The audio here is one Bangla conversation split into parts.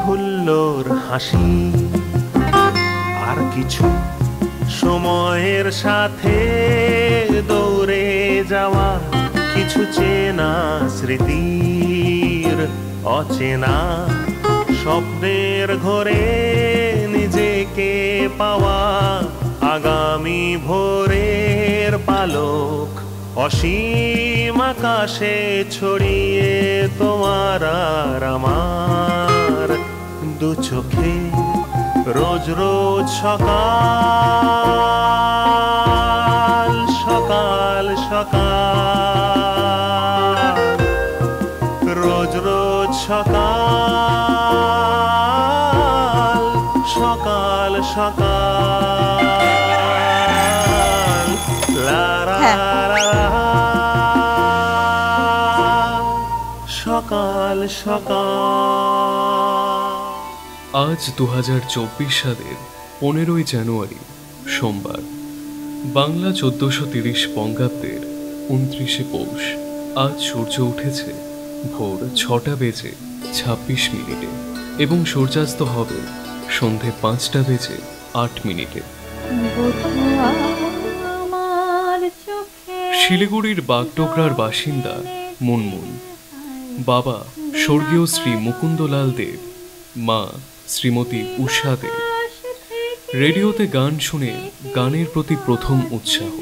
হুল্লোড় হাসি আর কিছু সময়ের সাথে দৌড়ে যাওয়া কিছু চেনা স্মৃতির অচেনা স্বপ্নের ঘরে নিজেকে পাওয়া আগামী ভোরের পালক অসীম আকাশে ছড়িয়ে তোমার আর আমার দু চোখে রোজ রোজ সকাল সকাল সকাল রোজ রোজ সকাল সকাল সকাল লারা সকাল সকাল। আজ 2024 সালের 15ই জানুয়ারি সোমবার, বাংলা 1430 বঙ্গাব্দের 29শে পৌষ। আজ সূর্য উঠেছে ভোর 6টা বেজে 26 মিনিটে এবং সূর্যাস্ত হবে সন্ধে 5টা বেজে 8 মিনিটে। শিলিগুড়ির বাগডোগরার বাসিন্দা মুনমুন, বাবা স্বর্গীয় শ্রী মুকুন্দলাল দেব, মা শ্রীমতী উষা দেব। রেডিওতে গান শুনে গানের প্রতি প্রথম উৎসাহ,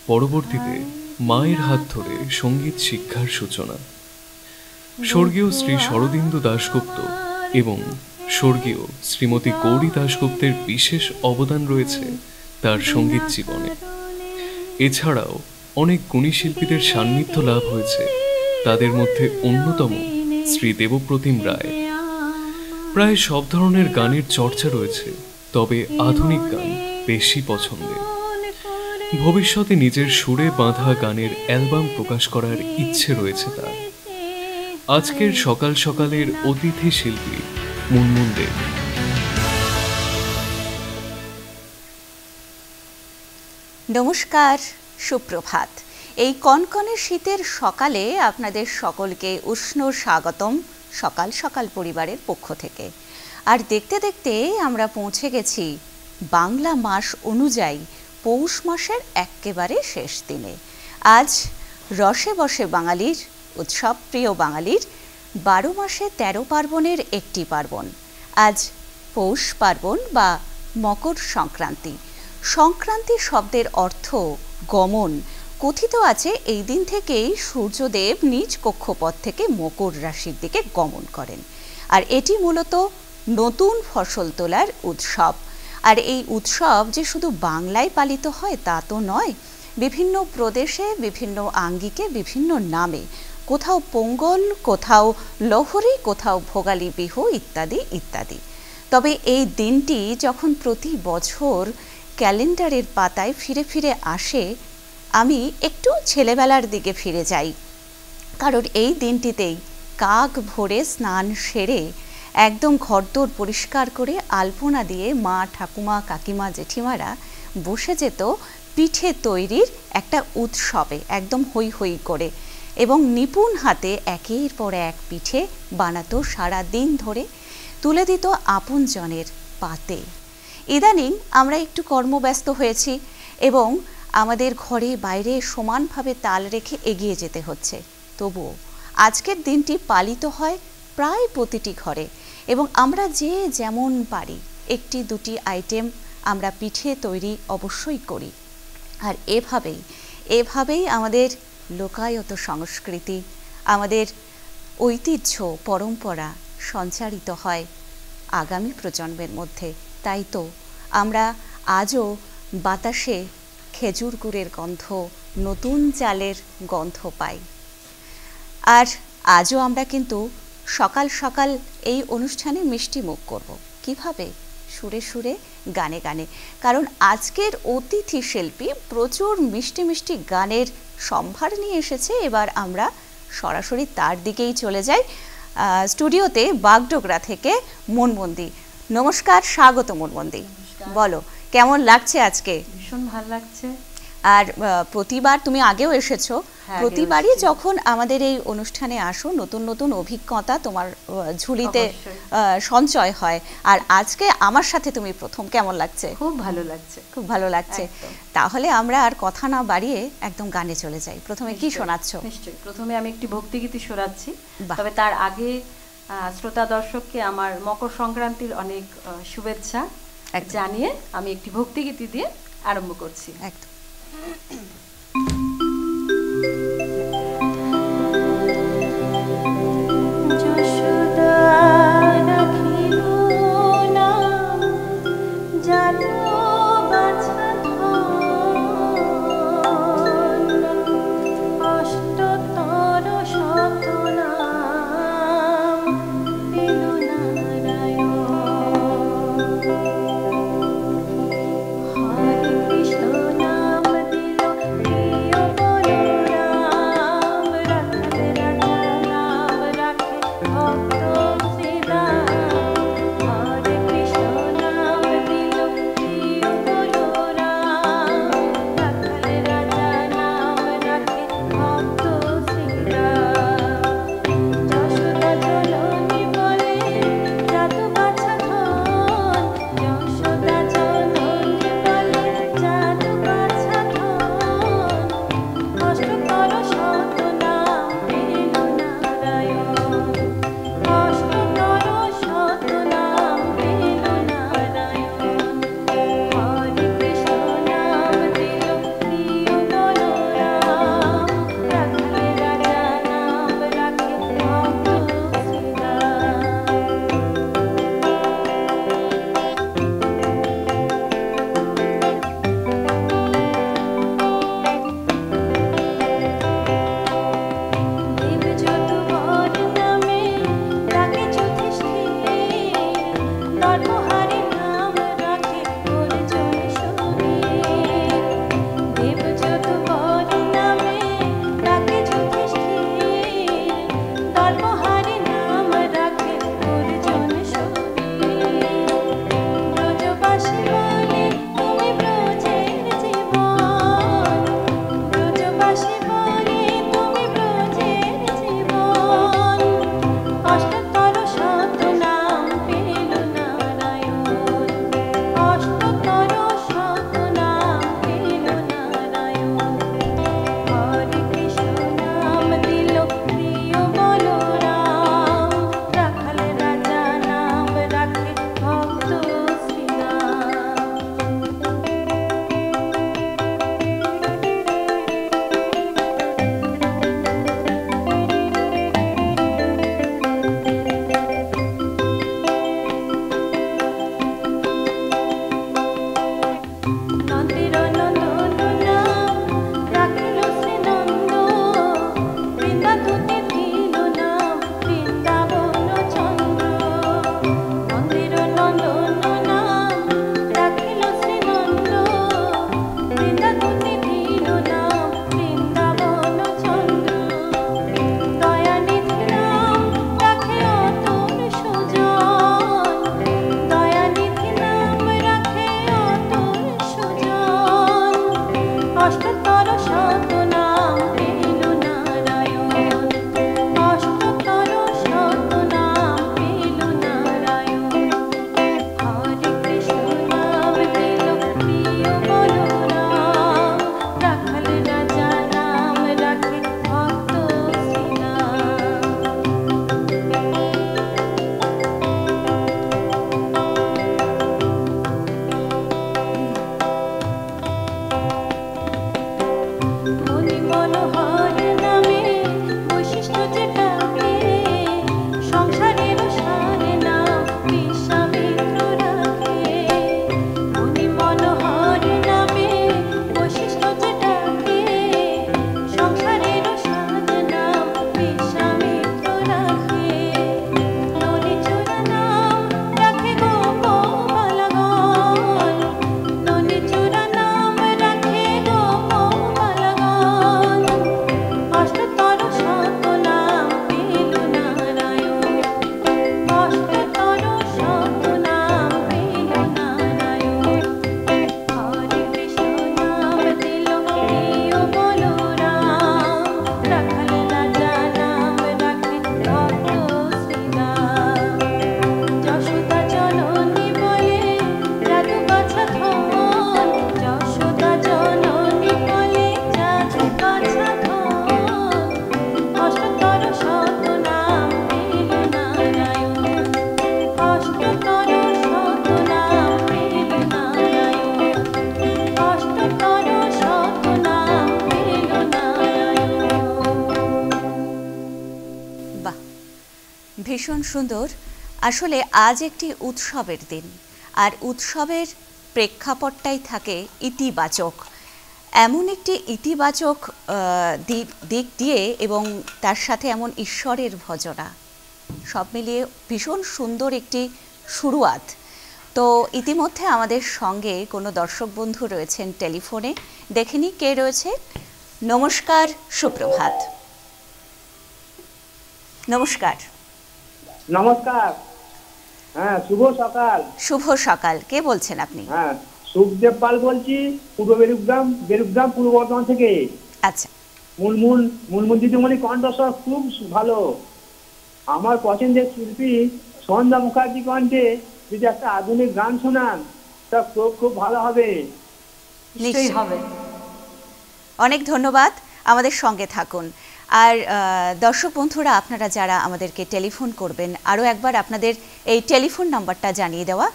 পরবর্তীতে মায়ের হাত ধরে সঙ্গীত শিক্ষার সূচনা। স্বর্গীয় শ্রী শরদিন্দু দাশগুপ্ত এবং স্বর্গীয় শ্রীমতী গৌরী দাশগুপ্তের বিশেষ অবদান রয়েছে তার সঙ্গীত জীবনে। এছাড়াও অনেক গুণী শিল্পীদের সান্নিধ্য লাভ হয়েছে, তাদের মধ্যে অন্যতম শ্রী দেবপ্রতিম রায়। প্রায় সব ধরনের গানের চর্চা রয়েছে, তবে আধুনিক গান বেশি পছন্দের। ভবিষ্যতে নিজের সুরে বাঁধা গানের অ্যালবাম প্রকাশ করার ইচ্ছে রয়েছে তার। আজকের সকাল সকালের অতিথি শিল্পী মুনমুন দেব। নমস্কার, সুপ্রভাত। এই কনকনে শীতের সকালে আপনাদের সকলকে উষ্ণ স্বাগতম সকাল সকাল পরিবারের পক্ষ থেকে। আর দেখতে দেখতে আমরা পৌঁছে গেছি বাংলা মাস অনুযায়ী পৌষ মাসের একেবারে শেষ দিনে। আজ রসে বসে বাঙালির উৎসব, প্রিয় বাঙালির 12 মাসে 13 পার্বণের একটি পার্বণ। আজ পৌষ পার্বণ বা মকর সংক্রান্তি। সংক্রান্তি শব্দের অর্থ গমন। কথিত আছে এই দিন থেকেই সূর্যদেব নিজ কক্ষপথ থেকে মকর রাশির দিকে গমন করেন। আর এটি মূলত নতুন ফসল তোলার উৎসব। আর এই উৎসব যে শুধু বাংলায় পালিত হয় তা তো নয়, বিভিন্ন প্রদেশে বিভিন্ন আঙ্গিকে বিভিন্ন নামে, কোথাও পোঙ্গল, কোথাও লোহরি, কোথাও ভোগালী বিহু ইত্যাদি ইত্যাদি। তবে এই দিনটি যখন প্রতি বছর ক্যালেন্ডারের পাতায় ফিরে ফিরে আসে, আমি একটু ছেলেবেলার দিকে ফিরে যাই। কারণ এই দিনটিতেই কাক ভোরে স্নান সেরে একদম ঘরদোর পরিষ্কার করে আলপনা দিয়ে মা, ঠাকুমা, কাকিমা, জেঠিমারা বসে যেত পিঠে তৈরির একটা উৎসবে, একদম হই হই করে, এবং নিপুণ হাতে একের পর এক পিঠে বানাতো সারা দিন ধরে, তুলে দিত আপনজনের পাতে। ইদানিং আমরা একটু কর্মব্যস্ত হয়েছি এবং আমাদের ঘরে বাইরে সমানভাবে তাল রেখে এগিয়ে যেতে হচ্ছে। তবুও আজকের দিনটি পালিত হয় প্রায় প্রতিটি ঘরে, এবং আমরা যে যেমন পারি একটি দুটি আইটেম আমরা পিঠে তৈরি অবশ্যই করি। আর এভাবেই আমাদের লোকায়ত সংস্কৃতি, আমাদের ঐতিহ্য, পরম্পরা সঞ্চারিত হয় আগামী প্রজন্মের মধ্যে। তাই তো আমরা আজও বাতাসে খেজুর গুড়ের গন্ধ, নতুন চালের গন্ধ পাই। আর আজও আমরা কিন্তু সকাল সকাল এই অনুষ্ঠানে মিষ্টি মুখ করব। কিভাবে? সুরে সুরে, গানে গানে। কারণ আজকের অতিথি শিল্পী প্রচুর মিষ্টি মিষ্টি গানের সম্ভার নিয়ে এসেছে। এবার আমরা সরাসরি তার দিকেই চলে যাই। স্টুডিওতে বাগডোগরা থেকে মনমন্দি। নমস্কার, স্বাগত মনমন্দি। বলো, কেমন লাগছে আজকে? ভীষণ ভালো লাগছে। আর প্রতিবার তুমি আগেও এসেছো, আগেও প্রতিবারই এসেছি। যখন আমাদের এই অনুষ্ঠানে আসো নতুন নতুন অভিজ্ঞতা তোমার ঝুলিতে অবশ্যই। সঞ্চয় হয়। আর আজকে আমার সাথে তুমি প্রথম, কেমন লাগছে? খুব ভালো লাগছে। খুব ভালো লাগছে। একদম। তাহলে আমরা আর কথা না বাড়িয়ে একদম গানে চলে যাই। প্রথমে কি নিশ্চয়ই, শোনাচ্ছ? নিশ্চয়ই। প্রথমে আমি একটি ভক্তিগীতি শোনাচ্ছি, বাহ। তবে তার আগে শ্রোতা দর্শককে আমার মকর সংক্রান্তির অনেক শুভেচ্ছা একদম। জানিয়ে আমি একটি ভক্তিগীতি দিয়ে আরম্ভ করছি। একদম। যশোদা রাখিল নাম, জানো বাছা ধন, অষ্টতর শতনাম দিল নারায়ণ। হরে কৃষ্ণ নাম দিল ভীষণ সুন্দর। আসলে আজ একটি উৎসবের দিন, আর উৎসবের প্রেক্ষাপটটাই থাকে ইতিবাচক। এমন একটি ইতিবাচক দিক দিয়ে এবং তার সাথে এমন ঈশ্বরের ভজনা, সব মিলিয়ে ভীষণ সুন্দর একটি শুরুয়াত। তো ইতিমধ্যে আমাদের সঙ্গে কোনো দর্শক বন্ধু রয়েছেন টেলিফোনে, দেখেনি কে রয়েছে। নমস্কার, সুপ্রভাত। নমস্কার। নমস্কার। হ্যাঁ, শুভ সকাল। শুভ সকাল। কে বলছেন আপনি? হ্যাঁ, সুখদেব পাল বলছি, পূর্ব বেরুগ্রাম পূর্ব বর্ধমান থেকে। আচ্ছা। মুনমুন দিদিমণি কণ্ঠস্বর খুব ভালো। আমার পছন্দের শিল্পী সন্ধ্যা মুখার্জি কণ্ঠে যদি একটা আধুনিক গান শোনান তা খুব খুব ভালো হবে। নিশ্চয়ই হবে। অনেক ধন্যবাদ, আমাদের সঙ্গে থাকুন। আর দর্শক বন্ধুরা, আপনারা যারা আমাদেরকে টেলিফোন করবেন, আরও একবার আপনাদের এই টেলিফোন নাম্বারটা জানিয়ে দেওয়া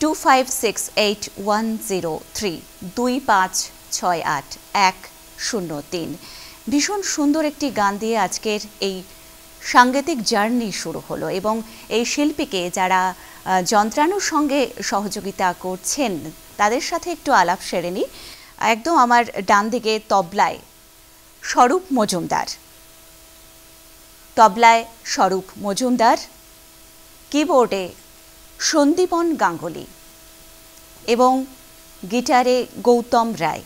25681032568103। ভীষণ সুন্দর একটি গান দিয়ে আজকের এই সাংগীতিক জার্নি শুরু হলো, এবং এই শিল্পীকে যারা যন্ত্রাণুর সঙ্গে সহযোগিতা করছেন তাদের সাথে একটু আলাপ সেরে নিই। একদম আমার ডান দিকে তবলায় স্বরূপ মজুমদার, কিবোর্ডে সন্দীপন গাঙ্গুলি এবং গিটারে গৌতম রায়।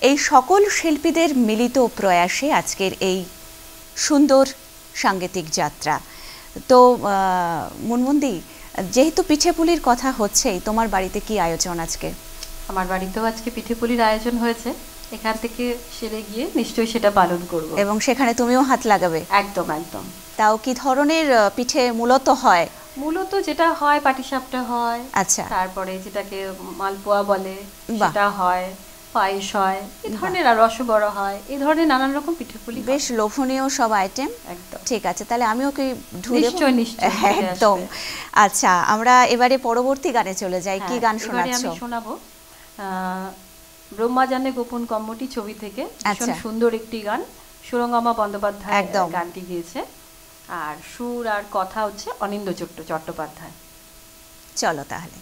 এই সকল শিল্পীদের মিলিত প্রয়াসে আজকের এই সুন্দর সাংগীতিক যাত্রা। তো মুনমুনদি, যেহেতু পিঠেপুলির কথা হচ্ছেই, তোমার বাড়িতে কি আয়োজন আজকে? আমার বাড়িতেও আজকে পিঠেপুলির আয়োজন হয়েছে, এখান থেকে সেরে গিয়ে নিশ্চয়ই সেটা পালন করব। এবং সেখানে তুমিও হাত লাগাবে? একদম একদম। তাও কি ধরনের পিঠে মূলত হয়? মূলত যেটা হয় পাটিসাপটা হয়, আচ্ছা, তারপরে যেটাকে মালপোয়া বলে সেটা হয়, পায়েস হয়, এই ধরনের, আর রসবড়া হয়, এই ধরনের নানান রকম পিঠেপুলি। বেশ লোভনীয় সব আইটেম। একদম। ঠিক আছে, তাহলে আমিও কি নিশ্চয়ই নিশ্চয়ই একদম। আচ্ছা, আমরা এবারে পরবর্তী গানে চলে যাই। কি গান শোনাচ্ছো? আমি শোনাবো ব্রহ্মা জানে গোপন কম্মটি ছবি থেকে ভীষণ সুন্দর একটি গান, সুরঙ্গমা বন্দ্যোপাধ্যায় গানটি গেয়েছে, আর সুর আর কথা হচ্ছে অনিন্দ চট্টোপাধ্যায়। চলো তাহলে।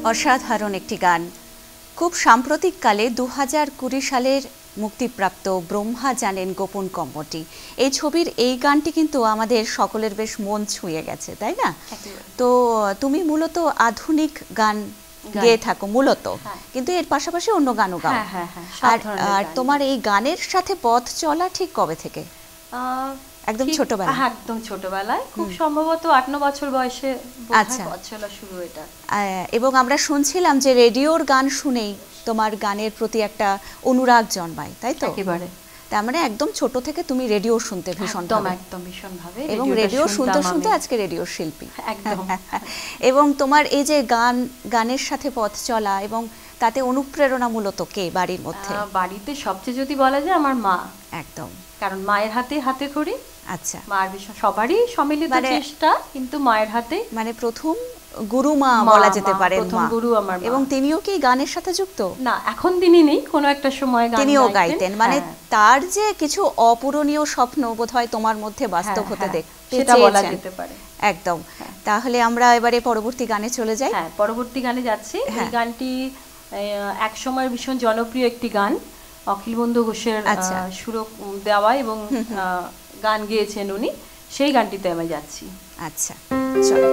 অসাধারণ একটি গান। খুব সাম্প্রতিককালে 2020 সালের মুক্তিপ্রাপ্ত ব্রহ্মা জানেন গোপন কম্মটি, এই ছবির এই গানটি কিন্তু আমাদের সকলের বেশ মন ছুঁয়ে গেছে, তাই না? তো তুমি মূলত আধুনিক গান গেয়ে থাকো মূলত, কিন্তু এর পাশাপাশি অন্য গানও গাও। আর তোমার এই গানের সাথে পথ চলা ঠিক কবে থেকে? একদম ছোটবেলায়? একদম ছোটবেলায়, খুব সম্ভবত 8-9 বছর বয়সে পথ চলা শুরু এটা। এবং আমরা শুনছিলাম যে রেডিওর গান শুনেই তোমার গানের প্রতি একটা অনুরাগ জন্মায়, তাই তো? একেবারে। তার মানে একদম ছোট থেকে তুমি রেডিও শুনতে ভীষণভাবে? একদম ভীষণভাবে। এবং রেডিও শুনতে শুনতে আজকে রেডিওর শিল্পী। একদম। এবং তোমার এই যে গানের সাথে পথ চলা এবং তাতে অনুপ্রেরণা মূলত কে বাড়ির মধ্যে? বাড়িতে সবচেয়ে যদি বলা যায় আমার মা। একদম, কারণ মায়ের হাতে খড়ি। আচ্ছা, মার বিষয় সবারই সম্মিলিত চেষ্টা, কিন্তু মায়ের হাতে মানে প্রথম গুরু মা বলা যেতে পারে। প্রথম গুরু আমার মা। এবং তিনিও কি গানের সাথে যুক্ত? না, এখন তিনি নেই, কোনো একটা সময় তিনিও গাইতেন। মানে তার যে কিছু অপূরণীয় স্বপ্ন বোধহয় তোমার মধ্যে বাস্তব হতে দেখতে বলা যেতে পারে। একদম। তাহলে আমরা এবারে পরবর্তী গানে চলে যাই। হ্যাঁ, পরবর্তী গানে যাচ্ছি। এই গানটি এক সময় ভীষণ জনপ্রিয় একটি গান, অখিল বন্ধু ঘোষের সুর দেওয়া এবং গান গেয়েছেন উনি, সেই গানটিতে আমি যাচ্ছি। আচ্ছা, চলো।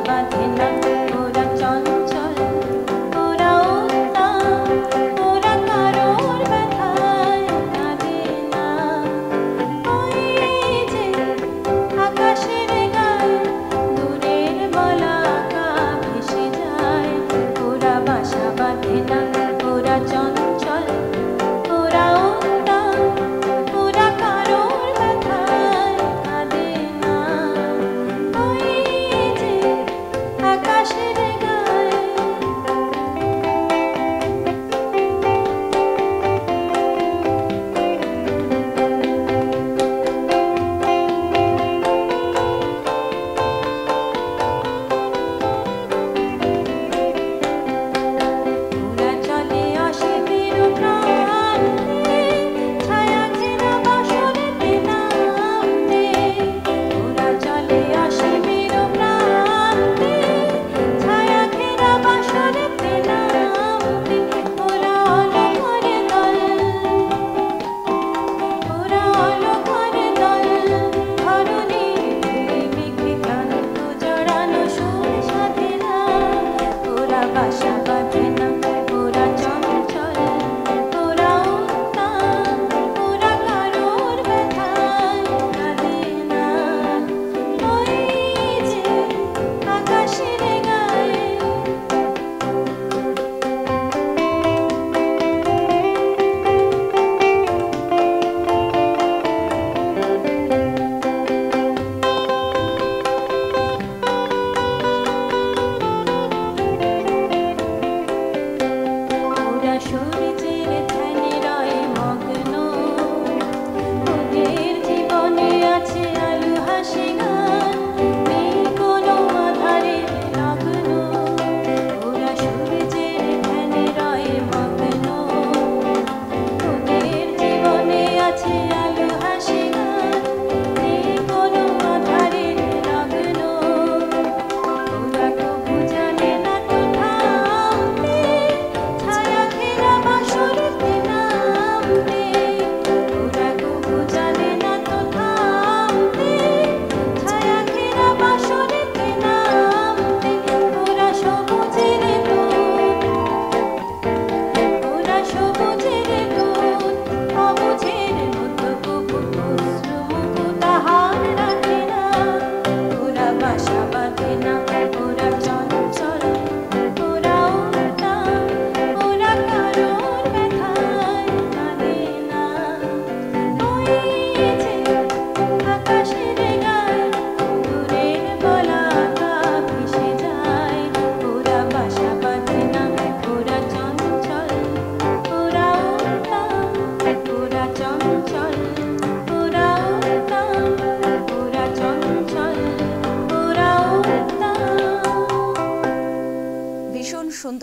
বাঁধে না ওরা চঞ্চল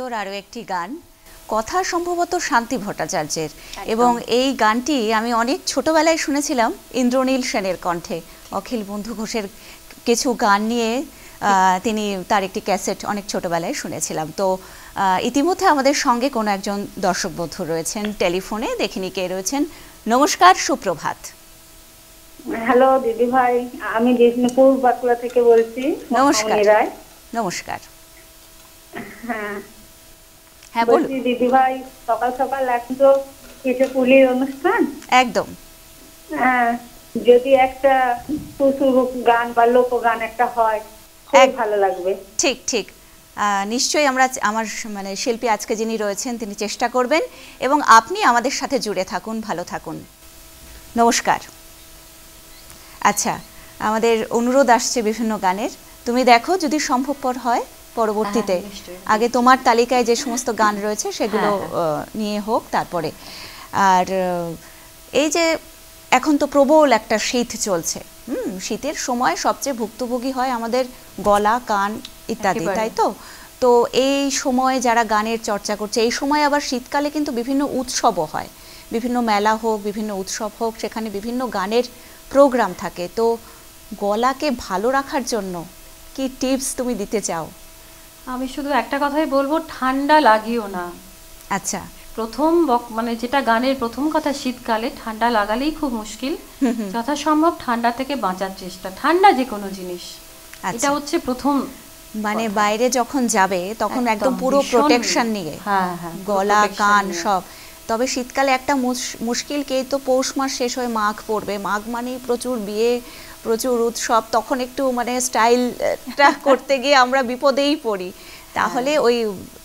সুন্দর আরও একটি গান, কথা সম্ভবত শান্তি ভট্টাচার্যের, এবং এই গানটি আমি অনেক ছোটবেলায় শুনেছিলাম ইন্দ্রনীল সেনের কণ্ঠে। অখিল বন্ধু ঘোষের কিছু গান নিয়ে তিনি তার একটি ক্যাসেট অনেক ছোটবেলায় শুনেছিলাম। তো ইতিমধ্যে আমাদের সঙ্গে কোনো একজন দর্শক বন্ধু রয়েছেন টেলিফোনে, দেখিনি কে রয়েছেন। নমস্কার, সুপ্রভাত। হ্যালো দিদি ভাই, আমি বিষ্ণুপুর বাঁকুড়া থেকে বলছি। নমস্কার। রায়। নমস্কার। হ্যাঁ হ্যাঁ বলুন। বলছি দিদি ভাই, সকাল সকাল এখন তো পিঠেপুলির অনুষ্ঠান, একদম। হ্যাঁ, যদি একটা সুসুর গান বা লোকগান একটা হয় খুব ভালো লাগবে। ঠিক ঠিক, নিশ্চয়ই আমরা আমার মানে শিল্পী আজকে যিনি রয়েছেন তিনি চেষ্টা করবেন, এবং আপনি আমাদের সাথে জুড়ে থাকুন, ভালো থাকুন। নমস্কার। আচ্ছা, আমাদের অনুরোধ আসছে বিভিন্ন গানের, তুমি দেখো যদি সম্ভবপর হয় পরবর্তীতে, আগে তোমার তালিকায় যে সমস্ত গান রয়েছে সেগুলো নিয়ে হোক তারপরে। আর এই যে এখন তো প্রবল একটা শীত চলছে, শীতের সময় সবচেয়ে ভুক্তভোগী হয় আমাদের গলা, কান ইত্যাদি, তাই তো? তো এই সময় যারা গানের চর্চা করছে, এই সময় আবার শীতকালে কিন্তু বিভিন্ন উৎসবও হয়, বিভিন্ন মেলা হোক, বিভিন্ন উৎসব হোক, সেখানে বিভিন্ন গানের প্রোগ্রাম থাকে। তো গলাকে ভালো রাখার জন্য কি টিপস তুমি দিতে চাও? আমি শুধু একটা কথাই বলবো, ঠান্ডা লাগিও না। আচ্ছা, প্রথম মানে যেটা গানের প্রথম কথা, শীতকালে ঠান্ডা লাগালেই খুব মুশকিল। যথাসম্ভব ঠান্ডা থেকে বাঁচার চেষ্টা, ঠান্ডা যে কোনো জিনিস, এটা হচ্ছে প্রথম। মানে বাইরে যখন যাবে তখন একদম পুরো প্রোটেকশন নিয়ে, গলা, কান সব। তবে শীতকালে একটা মুশকিল কি, তো পৌষ মাস শেষ হয়ে মাঘ পড়বে, মাঘ মানে প্রচুর বিয়ে, প্রচুর উৎসব, তখন একটু মানে স্টাইলটা করতে গিয়ে আমরা বিপদেই পড়ি। তাহলে ওই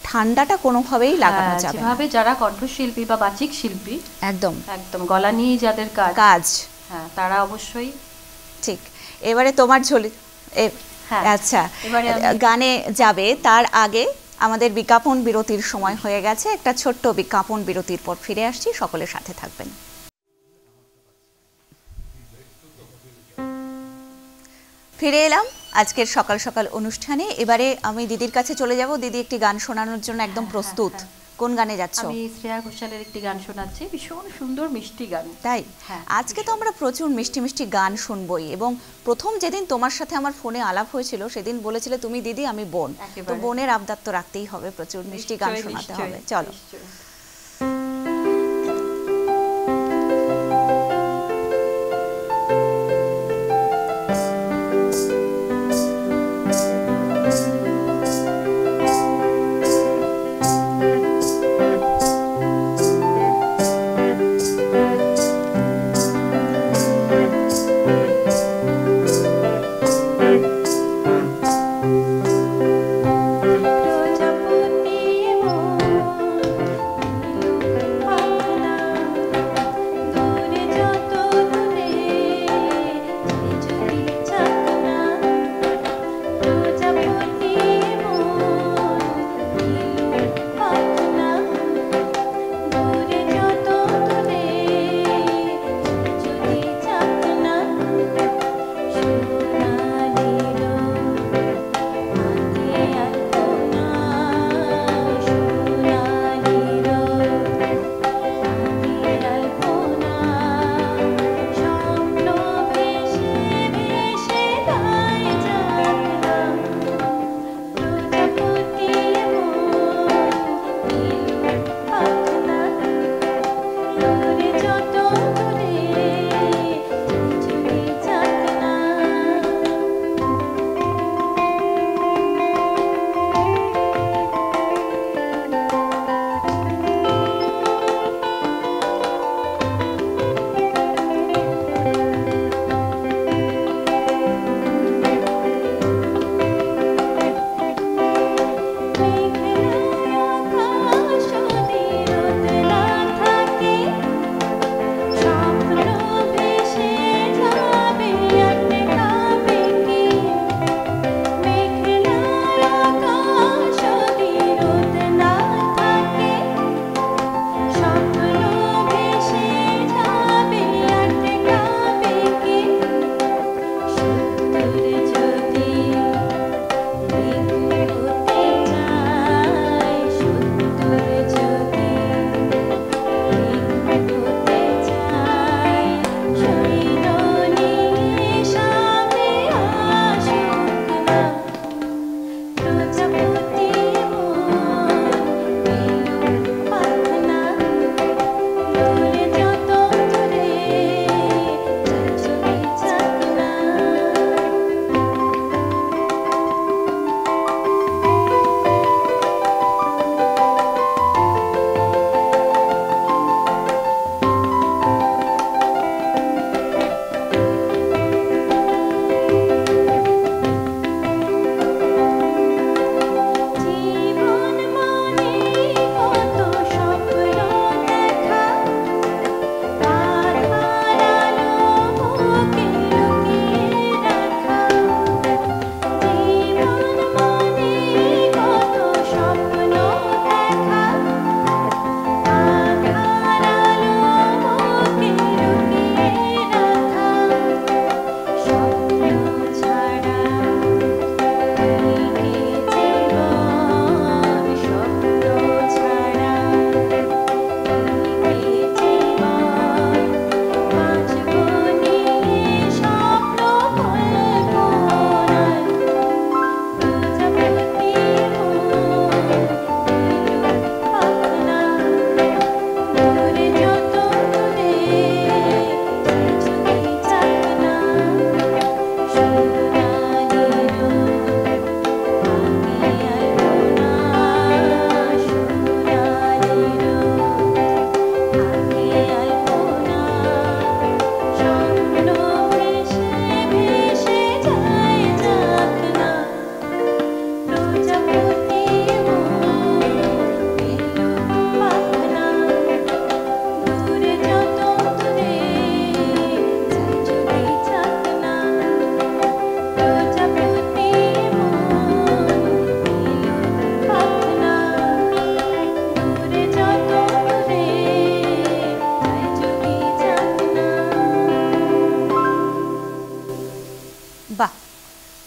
ঠান্ডাটা কোনোভাবেই লাগানো যাবে না। যেভাবে যারা কণ্ঠশিল্পী বা বাচিক শিল্পী, একদম একদম গলা নিয়ে যাদের কাজ, হ্যাঁ, তারা অবশ্যই। ঠিক, এবারে তোমার ঝোলি। আচ্ছা, গানে যাবে তার আগে আমাদের বিজ্ঞাপন বিরতির সময় হয়ে গেছে। একটা ছোট্ট বিজ্ঞাপন বিরতির পর ফিরে আসছি, সকলের সাথে থাকবেন। ফিরে এলাম আজকের সকাল সকাল অনুষ্ঠানে। এবারে আমি দিদির কাছে চলে যাব। দিদি একটি গান শোনানোর জন্য একদম প্রস্তুত। কোন গানে যাচ্ছ? আমি শ্রেয়া ঘোষালের একটি গান শোনাচ্ছি, ভীষণ সুন্দর মিষ্টি গান। তাই আজকে তো আমরা প্রচুর মিষ্টি মিষ্টি গান শুনবই। এবং প্রথম যেদিন তোমার সাথে আমার ফোনে আলাপ হয়েছিল সেদিন বলেছিলে তুমি দিদি আমি বোন, তো বোনের আবদার তো রাখতেই হবে, প্রচুর মিষ্টি গান শোনাতে হবে। চলো।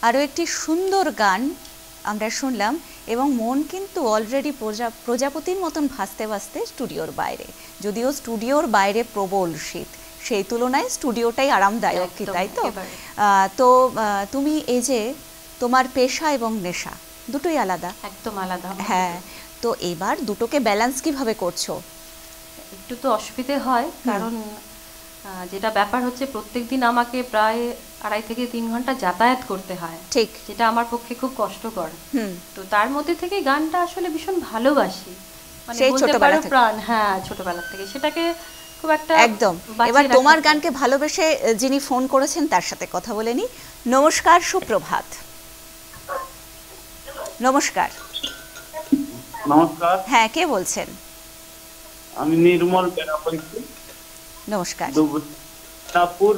আরও একটি সুন্দর গান আমরা শুনলাম, এবং মন কিন্তু অলরেডি প্রজাপতির মতন ভাসতে ভাসতে স্টুডিওর বাইরে, যদিও স্টুডিওর বাইরে প্রবল শীত, সেই তুলনায় স্টুডিওটাই আরামদায়ক, কি তাই তো? তো তুমি এই যে তোমার পেশা এবং নেশা দুটোই আলাদা, একদম আলাদা। হ্যাঁ, তো এবার দুটোকে ব্যালেন্স কিভাবে করছো? একটু তো অসুবিধে হয়, কারণ যেটা ব্যাপার হচ্ছে প্রত্যেকদিন আমাকে প্রায় 2.5 থেকে 3 ঘন্টা যাতায়াত করতে হয়, ঠিক, যেটা আমার পক্ষে খুব কষ্টকর। তো তার মধ্যে থেকে গানটা আসলে ভীষণ ভালোবাসি, মানে বলতে পারো প্রাণ। হ্যাঁ, ছোটবেলা থেকে সেটাকে খুব একটা একদম। এবার তোমার গানকে ভালোবেসে যিনি ফোন করেছেন তার সাথে কথা বলে নি। নমস্কার, সুপ্রভাত। নমস্কার। নমস্কার। হ্যাঁ, কে বলছেন? আমি নির্মল বেরা বলছি। নমস্কার। দুবরাজপুর।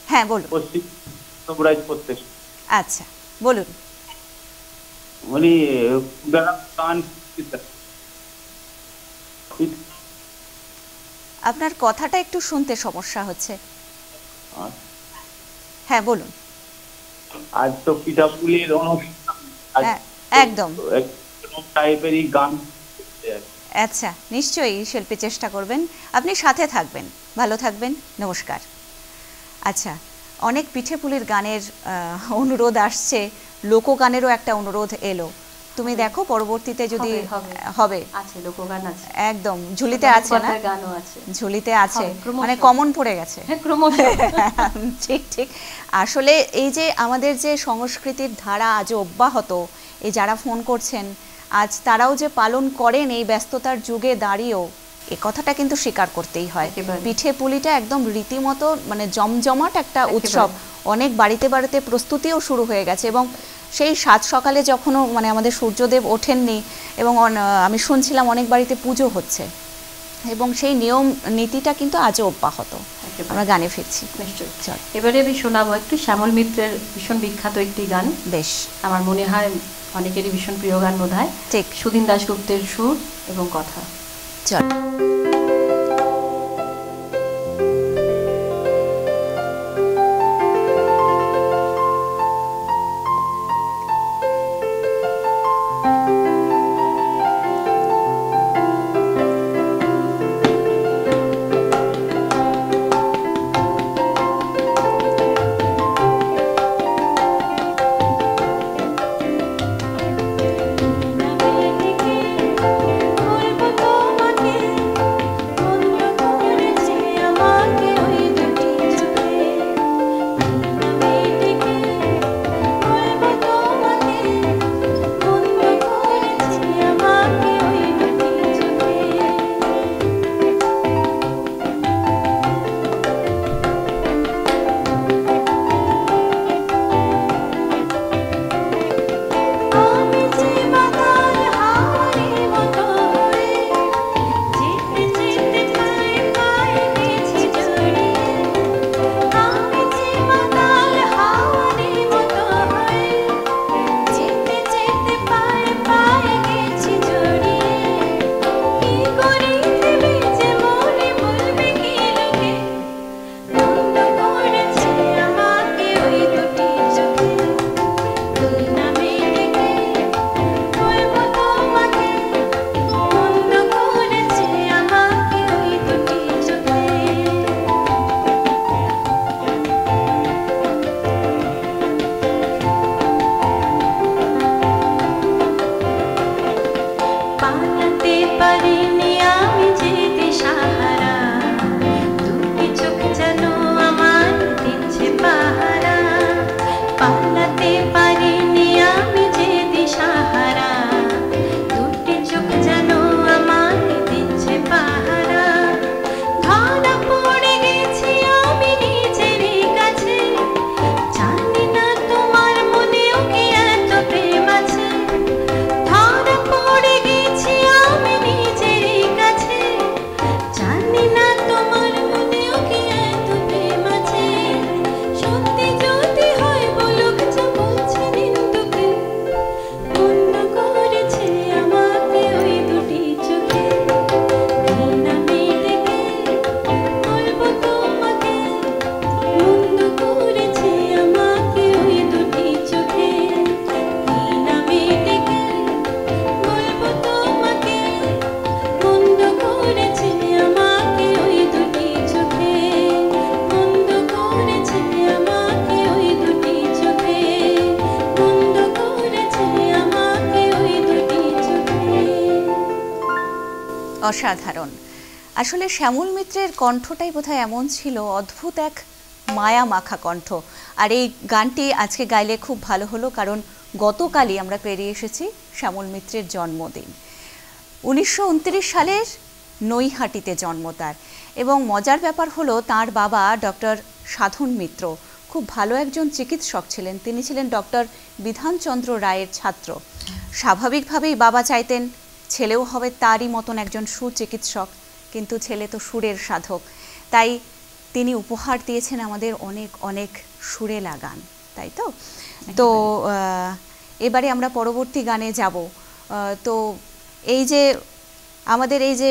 হ্যাঁ, বলুন। পশ্চিম দুবরাজপুর থেকে। আচ্ছা, বলুন। বলি গান, আপনার কথাটা একটু শুনতে সমস্যা হচ্ছে। হ্যাঁ, বলুন। আজ তো পিঠাপুলির অনুষ্ঠান, একদম টাইপেরই গান। আচ্ছা, নিশ্চয়ই শিল্পী চেষ্টা করবেন, আপনি সাথে থাকবেন, ভালো থাকবেন, নমস্কার। আচ্ছা, অনেক পিঠেপুলির গানের অনুরোধ আসছে, লোকগানেরও একটা অনুরোধ এলো, তুমি দেখো পরবর্তীতে যদি হবে। আছে লোকগান আছে, একদম ঝুলিতে আছে না? গানও আছে, ঝুলিতে আছে, মানে কমন পড়ে গেছে। ঠিক ঠিক। আসলে এই যে আমাদের যে সংস্কৃতির ধারা আজও অব্যাহত, এই যারা ফোন করছেন আজ তারাও যে পালন করেন এই ব্যস্ততার যুগে দাঁড়িয়েও, এ কথাটা কিন্তু স্বীকার করতেই হয়। পিঠে পুলিটা একদম রীতিমতো মানে জমজমাট একটা উৎসব, অনেক বাড়িতে বাড়িতে প্রস্তুতিও শুরু হয়ে গেছে, এবং সেই সাত সকালে যখনও মানে আমাদের সূর্যদেব ওঠেননি, এবং আমি শুনছিলাম অনেক বাড়িতে পুজো হচ্ছে, এবং সেই নিয়ম নীতিটা কিন্তু আজও অব্যাহত। আমরা গানে ফিরছি। নিশ্চয়ই। এবারে আমি শোনাবো একটু শ্যামল মিত্রের ভীষণ বিখ্যাত একটি গান, বেশ আমার মনে হয় অনেকেরই ভীষণ প্রিয় গান বোধহয়। ঠিক। সুদিন দাশগুপ্তের সুর এবং কথা। চল। তোমাকে অসাধারণ। আসলে শ্যামল মিত্রের কণ্ঠটাই বোধহয় এমন ছিল, অদ্ভুত এক মায়া মাখা কণ্ঠ। আর এই গানটি আজকে গাইলে খুব ভালো হলো, কারণ গতকালই আমরা পেরিয়ে এসেছি শ্যামল মিত্রের জন্মদিন। 1929 সালের নৈহাটিতে জন্ম তার। এবং মজার ব্যাপার হলো, তার বাবা ডক্টর সাধন মিত্র খুব ভালো একজন চিকিৎসক ছিলেন। তিনি ছিলেন ডক্টর বিধানচন্দ্র রায়ের ছাত্র। স্বাভাবিকভাবেই বাবা চাইতেন ছেলেও হবে তারই মতন একজন সুচিকিৎসক, কিন্তু ছেলে তো সুরের সাধক, তাই তিনি উপহার দিয়েছেন আমাদের অনেক অনেক সুরেলা গান, তাই তো? তো এবারে আমরা পরবর্তী গানে যাব। তো এই যে আমাদের এই যে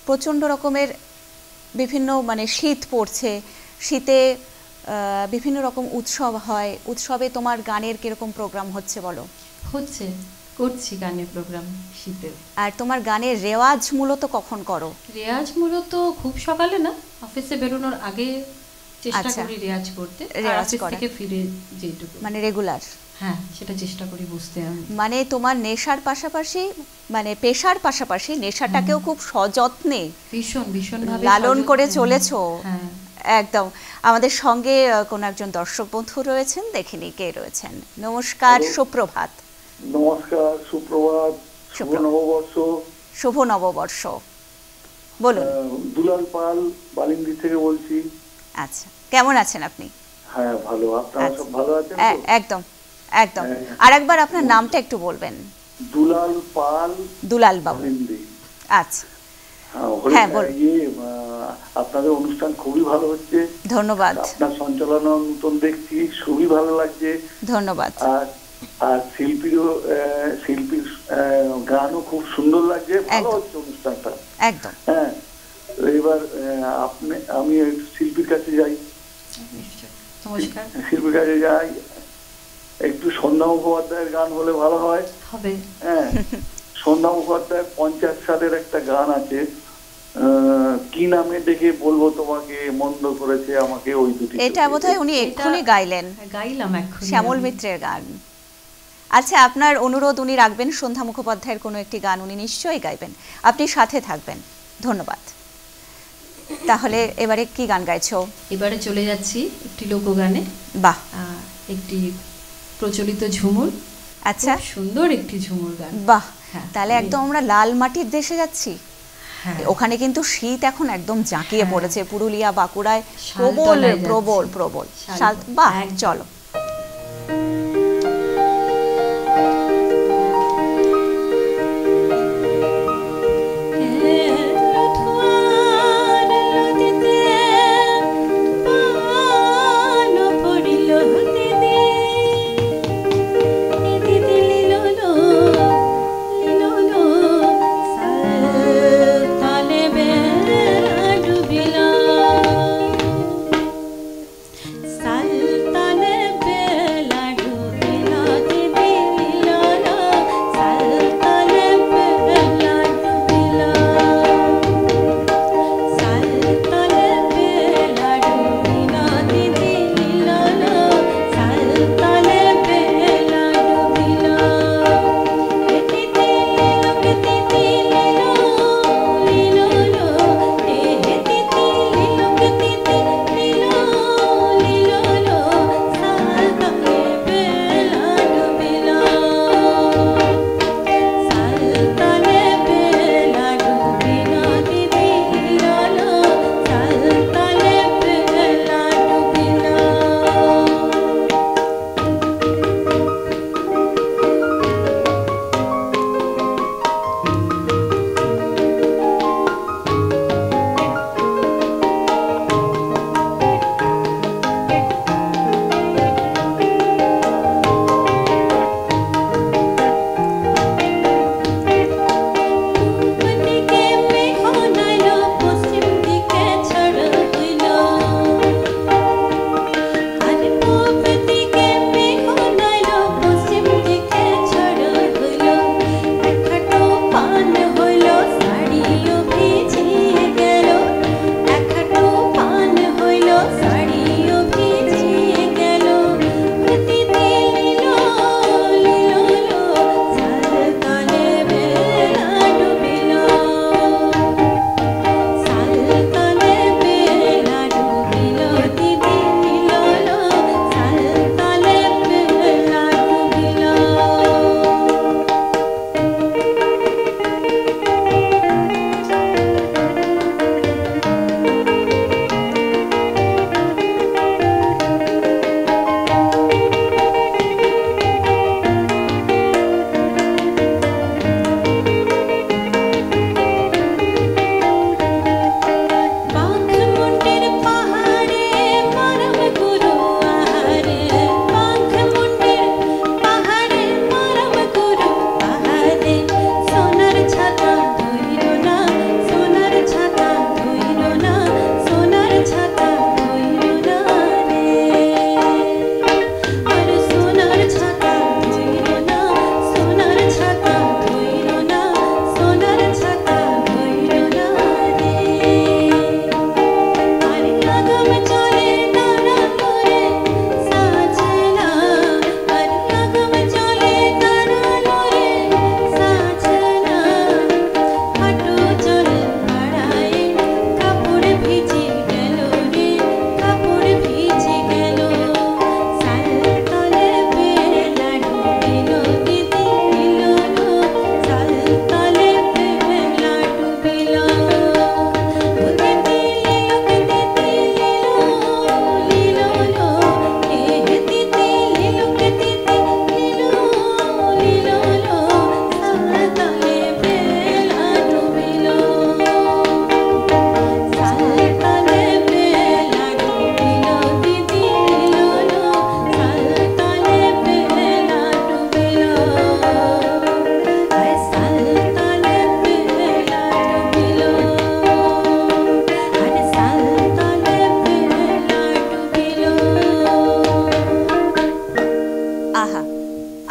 প্রচণ্ড রকমের বিভিন্ন মানে শীত পড়ছে, শীতে বিভিন্ন রকম উৎসব হয়, উৎসবে তোমার গানের কিরকম প্রোগ্রাম হচ্ছে বলো? হচ্ছে, করছি গানের প্রোগ্রাম শীতে। আর তোমার গানের রেওয়াজ মূলত কখন করো? রেয়াজ মূলত খুব সকালে না, অফিসে বেরোনোর আগে চেষ্টা করি রেয়াজ করতে, অফিস থেকে ফিরে যেটুকু মানে রেগুলার, হ্যাঁ সেটা চেষ্টা করি বুঝতে। মানে তোমার নেশার পাশাপাশি মানে পেশার পাশাপাশি নেশাটাকেও খুব সযত্নে ভীষণ ভীষণ লালন করে চলেছো। একদম। আমাদের সঙ্গে কোন একজন দর্শক বন্ধু রয়েছেন, দেখিনি কে রয়েছেন। নমস্কার, সুপ্রভাত। নমস্কার, সুপ্রভাত, শুভ নববর্ষ। শুভ নববর্ষ, বলুন। দুলাল পাল বালিন্দি থেকে বলছি। আচ্ছা, কেমন আছেন আপনি? হ্যাঁ ভালো, আপনারা সব ভালো আছেন? একদম একদম। আরেকবার আপনার নামটা একটু বলবেন। দুলাল পাল, দুলাল বাবু। আচ্ছা, হ্যাঁ বলুন। আপনাদের অনুষ্ঠান খুবই ভালো হচ্ছে, ধন্যবাদ। আপনার সঞ্চালনা নতুন দেখছি, খুবই ভালো লাগছে, ধন্যবাদ। আর শিল্পীর গানও খুব সুন্দর লাগছে, ভালো হচ্ছে অনুষ্ঠানটা একদম। হ্যাঁ, এবার আমি শিল্পীর কাছে যাই, শিল্পীর কাছে যাই, একটু সন্ধ্যা মুখোপাধ্যায়ের গান হলে ভালো হয়। হ্যাঁ, সন্ধ্যা মুখোপাধ্যায়ের 50 সালের একটা গান আছে, কি নামে ডেকে বলবো তোমাকে, মন্দ করেছে আমাকে ওই দুটি। এটা বোধহয় উনি এক্ষুনি গাইলেন, গাইলাম এক্ষুনি, শ্যামল মিত্রের গান। আচ্ছা, আপনার অনুরোধ উনি রাখবেন, সন্ধ্যা মুখোপাধ্যায়ের কোনো একটি গান উনি নিশ্চয়ই গাইবেন, আপনি সাথে থাকবেন। ধন্যবাদ। তাহলে এবারে কি গান গাইছো? এবারে চলে যাচ্ছি একটি লোকগানে। বাহ, একটি প্রচলিত ঝুমুর। আচ্ছা, সুন্দর একটি ঝুমুর গান। বাহ, তাহলে একদম আমরা লাল মাটির দেশে যাচ্ছি। ওখানে কিন্তু শীত এখন একদম জাঁকিয়ে পড়েছে, পুরুলিয়া বাঁকুড়ায় প্রবল প্রবল প্রবল। বাহ, চলো। সালতানে বেলাডু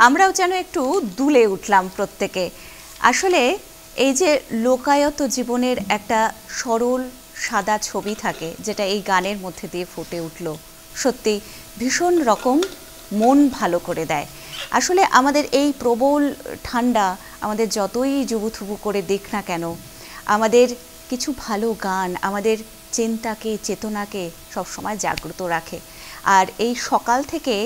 আমরাও যেন একটু দুলে উঠলাম প্রত্যেকে। আসলে এই যে লোকায়ত জীবনের একটা সরল সাদা ছবি থাকে, যেটা এই গানের মধ্যে দিয়ে ফুটে উঠল, সত্যি ভীষণ রকম মন ভালো করে দেয়। আসলে আমাদের এই প্রবল ঠান্ডা আমাদের যতই জুবুথুবু করে দিক না কেন, আমাদের কিছু ভালো গান আমাদের চিন্তাকে, চেতনাকে সবসময় জাগ্রত রাখে। আর এই সকাল থেকে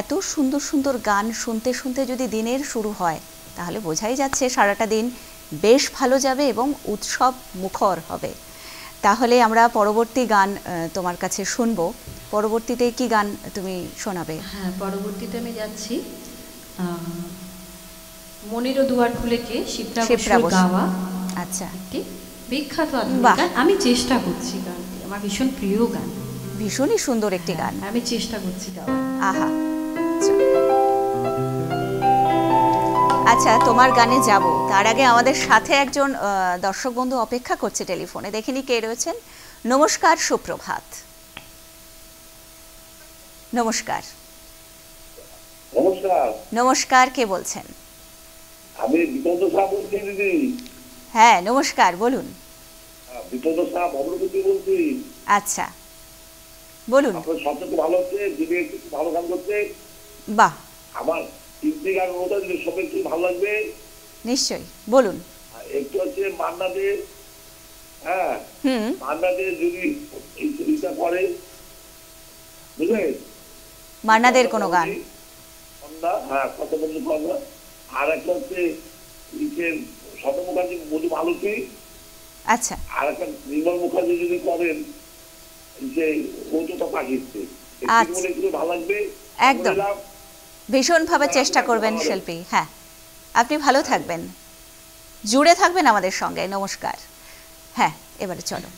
এত সুন্দর সুন্দর গান শুনতে শুনতে যদি দিনের শুরু হয়, তাহলে বোঝাই যাচ্ছে সারাটা দিন বেশ ভালো যাবে এবং উৎসব মুখর হবে। তাহলে আমরা পরবর্তী গান তোমার কাছে শুনবো। পরবর্তীতে কি গান তুমি শোনাবে? হ্যাঁ, পরবর্তীতে আমি যাচ্ছি মনেরও দুয়ার খুলে কে, শিপ্রা বসুর গাওয়া। আচ্ছা, একটি বিখ্যাত আধুনিক গান। আমি চেষ্টা করছি, গানটি আমার ভীষণ প্রিয় গান, ভীষণই সুন্দর একটি গান। আমি চেষ্টা করছি গাওয়ার। আহা, আচ্ছা তোমার গানে যাব, তার আগে আমাদের সাথে একজন দর্শক বন্ধু অপেক্ষা করছে টেলিফোনে। দেখিনি কে রয়েছেন। নমস্কার, সুপ্রভাত। নমস্কার। নমস্কার। নমস্কার, কে বলছেন? আমি বিপদ শাহ বলছি দিদি। হ্যাঁ নমস্কার, বলুন। বিপদ শাহ ভদ্রপতি বলছি। আচ্ছা বলুন। আপনার শব্দ তো ভালো হচ্ছে, দিদি একটু ভালো গান করছে। বাহ, আমার তিনটি গান ওটা দিলে সবাই একটু ভালো লাগবে। নিশ্চয়ই, বলুন। একটু হচ্ছে মান্না দে, হ্যাঁ মান্না দে যদি এইটা করে, বুঝলেন? মান্নাদের কোনো গান? হ্যাঁ, কত বন্ধু পাবো। আর একটা হচ্ছে শত মুখার্জি মধু ভালুকি। আচ্ছা। আর একটা নির্মল মুখার্জি যদি করেন যে কৌতুক পাঠিয়েছে, একটু ভালো লাগবে। একদম ভীষণভাবে চেষ্টা করবেন শিল্পী। হ্যাঁ, আপনি ভালো থাকবেন, জুড়ে থাকবেন আমাদের সঙ্গে। নমস্কার। হ্যাঁ, এবারে চলো।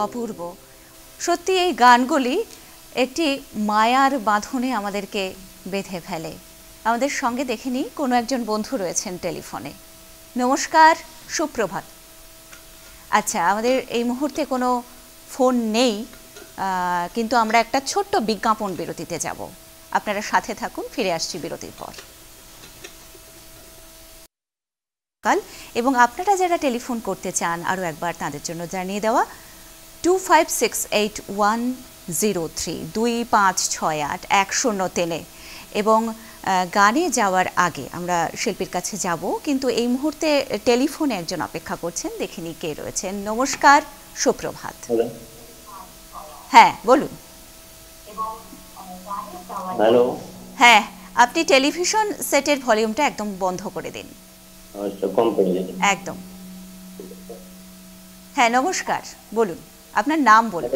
অপূর্ব। সত্যি এই গানগুলি একটি মায়ার বাঁধনে আমাদেরকে বেঁধে ফেলে। আমাদের সঙ্গে দেখে নিই, কোনো একজন বন্ধু রয়েছেন টেলিফোনে। নমস্কার, সুপ্রভাত। আচ্ছা, আমাদের এই মুহূর্তে কোনো ফোন নেই, কিন্তু আমরা একটা ছোট্ট বিজ্ঞাপন বিরতিতে যাব। আপনারা সাথে থাকুন, ফিরে আসছি বিরতির পর। এবং আপনারা যারা টেলিফোন করতে চান, আরও একবার তাদের জন্য জানিয়ে দেওয়া 2568 103 2568 এবং গানে যাওয়ার আগে আমরা শিল্পীর কাছে যাব, কিন্তু এই মুহূর্তে টেলিফোনে একজন অপেক্ষা করছেন। দেখিনি কে রয়েছেন। নমস্কার, সুপ্রভাত। হ্যাঁ, বলুন। হ্যালো। হ্যাঁ, আপনি টেলিভিশন সেটের ভলিউমটা একদম বন্ধ করে দিন। একদম। হ্যাঁ, নমস্কার, বলুন, আপনার নাম বলুন।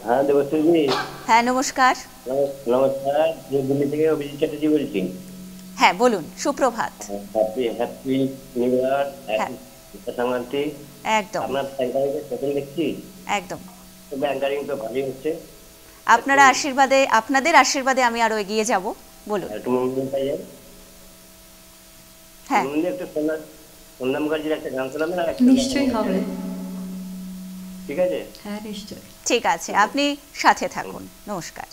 হ্যাঁ, দেবশ্রী। হ্যাঁ, নমস্কার। নমস্কার, দিল্লি থেকে অভিজিৎ চ্যাটার্জি বলছি। হ্যাঁ, বলুন, সুপ্রভাত। Happy new year, Sankranti. একদম। আপনার ব্যাংকারিংকে সেকেন্ড দেখছি। একদম। ব্যাংকারিং তো ভালোই হচ্ছে। আপনারা আশীর্বাদে, আপনাদের আশীর্বাদে আমি আরো এগিয়ে যাব। বলুন। একটু মনোরঞ্জন পাই যাই। হ্যাঁ, একটু সন্ধ্যা মুখার্জির একটা গান শোনাবেন? নিশ্চয়ই হবে। ঠিক আছে। হ্যাঁ, নিশ্চয়ই। ঠিক আছে, আপনি সাথে থাকুন। নমস্কার।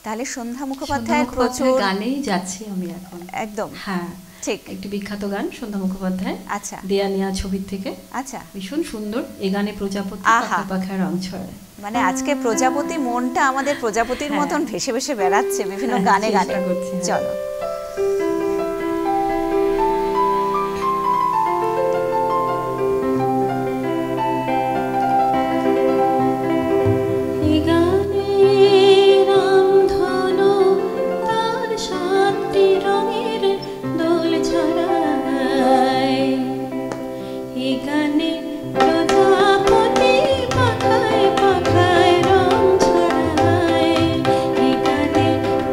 তাহলে সন্ধ্যা মুখোপাধ্যায়ের প্রচুর গানেই যাচ্ছি আমি এখন। একদম। হ্যাঁ, ঠিক। একটি বিখ্যাত গান সন্ধ্যা মুখোপাধ্যায়। আচ্ছা। দেয়ানিয়া ছবির থেকে। আচ্ছা। ভীষণ সুন্দর। এই গানে প্রজাপতি পাখায় রং ছড়ায়। মানে আজকে প্রজাপতি, মনটা আমাদের প্রজাপতির মতন ভেসে ভেসে বেড়াচ্ছে বিভিন্ন গানে গানে। চলো।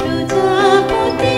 প্রজাপতি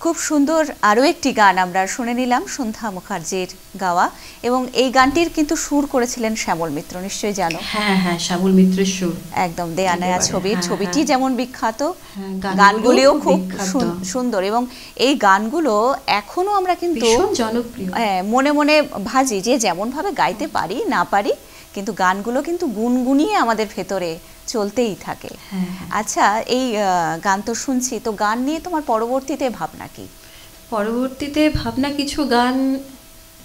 খুব সুন্দর আরও একটি গান আমরা শুনে নিলাম সন্ধ্যা মুখার্জির গাওয়া, এবং এই গানটির কিন্তু সুর করেছিলেন শ্যামল মিত্র, নিশ্চয়ই জানো। হ্যাঁ হ্যাঁ, শ্যামল মিত্রের সুর, একদম দেয়ানায়া ছবির, ছবিটি যেমন বিখ্যাত, গানগুলিও খুব সুন্দর, এবং এই গানগুলো এখনো আমরা কিন্তু জনপ্রিয়, মনে মনে ভাজি যে যেমন ভাবে গাইতে পারি না পারি, কিন্তু গানগুলো কিন্তু গুনগুনিয়ে আমাদের ভেতরে চলতেই থাকে। আচ্ছা, এই গান তো শুনছি, তো গান নিয়ে তোমার পরবর্তীতে ভাবনা কি? পরবর্তীতে ভাবনা, কিছু গান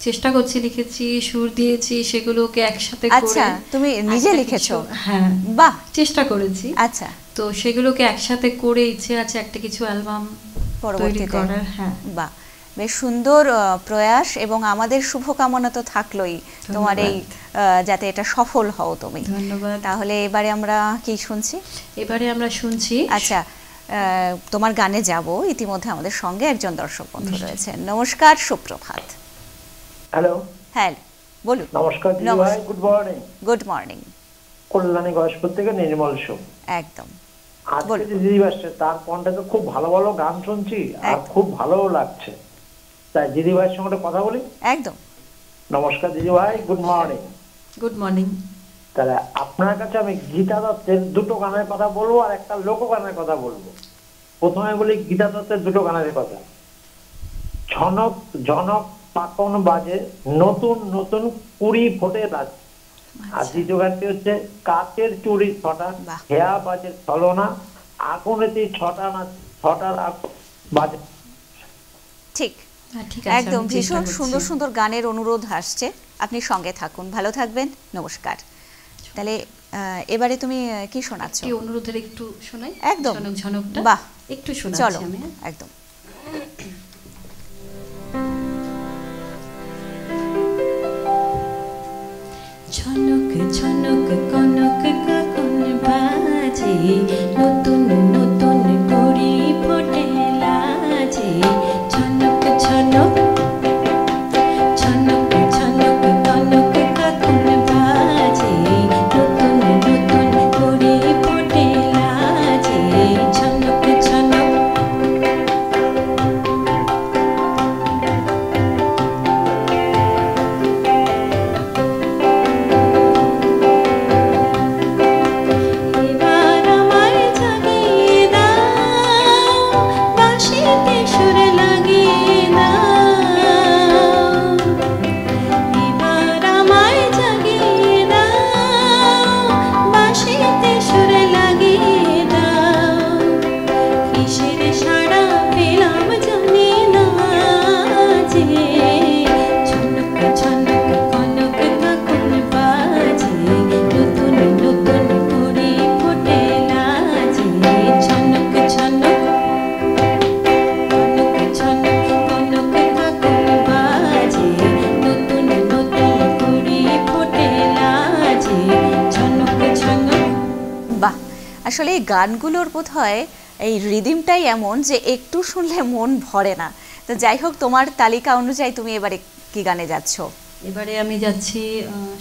চেষ্টা করছি, লিখেছি, সুর দিয়েছি, সেগুলোকে একসাথে করে। আচ্ছা, তুমি নিজে লিখেছো? হ্যাঁ, বাহ, চেষ্টা করেছি। আচ্ছা, তো সেগুলোকে একসাথে করে ইচ্ছে আছে একটা কিছু অ্যালবাম পরবর্তীতে করার। হ্যাঁ, বাহ, বেশ সুন্দর প্রয়াস, এবং আমাদের শুভকামনা তো থাকলোই তোমার এই যাতে এটা সফল হও তুমি। ধন্যবাদ। তাহলে এবারে আমরা কি শুনছি? এবারে আমরা শুনছি, আচ্ছা, তোমার গানে যাব, ইতিমধ্যে আমাদের সঙ্গে একজন দর্শক বন্ধু রয়েছেন। নমস্কার, সুপ্রভাত। হ্যালো। হ্যাঁ, বলুন। নমস্কার দিদি ভাই, good morning. Good morning. Kalyani Gayeshpur থেকে নির্মল সোম। একদম। আজকে দিদি আসছে, তার কণ্ঠে খুব ভালো ভালো গান শুনছি আর খুব ভালোও লাগছে, তাই দিদি ভাইয়ের সঙ্গে কথা বলি। একদম। নমস্কার দিদি ভাই, গুড মর্নিং। Good morning. তাহলে আপনার কাছে আমি গীতা দত্তের দুটো গানের কথা বলবো আর একটা লোকগানের কথা বলবো। প্রথমে বলি গীতা দত্তের দুটো গানের কথা। ঝনক ঝনক পাকন বাজে, নতুন নতুন কুড়ি ফোটে রাত। আর দ্বিতীয় গানটি হচ্ছে কাচের চুড়ি ছটা, হেয়া বাজে ছলনা, আগুনেতে ছটা না ছটার বাজে। ঠিক, একদম ভীষণ সুন্দর সুন্দর গানের অনুরোধ আসছে, আপনি সঙ্গে থাকুন, ভালো থাকবেন, নমস্কার। তাহলে এবারে তুমি কি শোনাচ্ছ? এই অনুরোধের একটু শোনাই। একদম, ঝনক ঝনকটা বাহ, একটু শোনাচ্ছি চলো আমি। একদম। ঝনক ঝনক কনক কাকন বাজে, নতুন নতুন কুড়ি ফোটে লাজে। ঝনক ঝনক ঝনক ঝনক কনক কাকন বাজে, নতুন নতুন কুড়ি ফোটে লাজে। ঝনক ঝনক আসলে এই গানগুলোর বোধহয় এই রিদিমটাই এমন যে একটু শুনলে মন ভরে না। তো যাই হোক, তোমার তালিকা অনুযায়ী তুমি এবারে কি গানে যাচ্ছ? এবারে আমি যাচ্ছি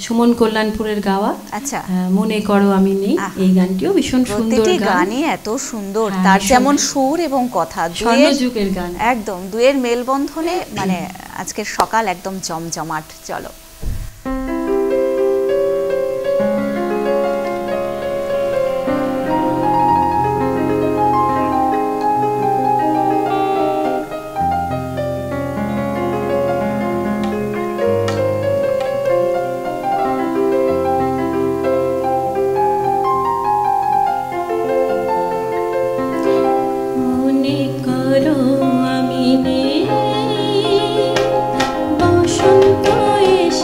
সুমন কল্যাণপুরের গাওয়া, আচ্ছা, মনে করো আমি নেই। এই গানটিও ভীষণ সুন্দর, গানই এত সুন্দর, তার যেমন সুর এবং কথা, স্বর্ণযুগের গান, একদম দুয়ের মেলবন্ধনে মানে আজকের সকাল একদম জমজমাট। চলো। বসন্ত এসে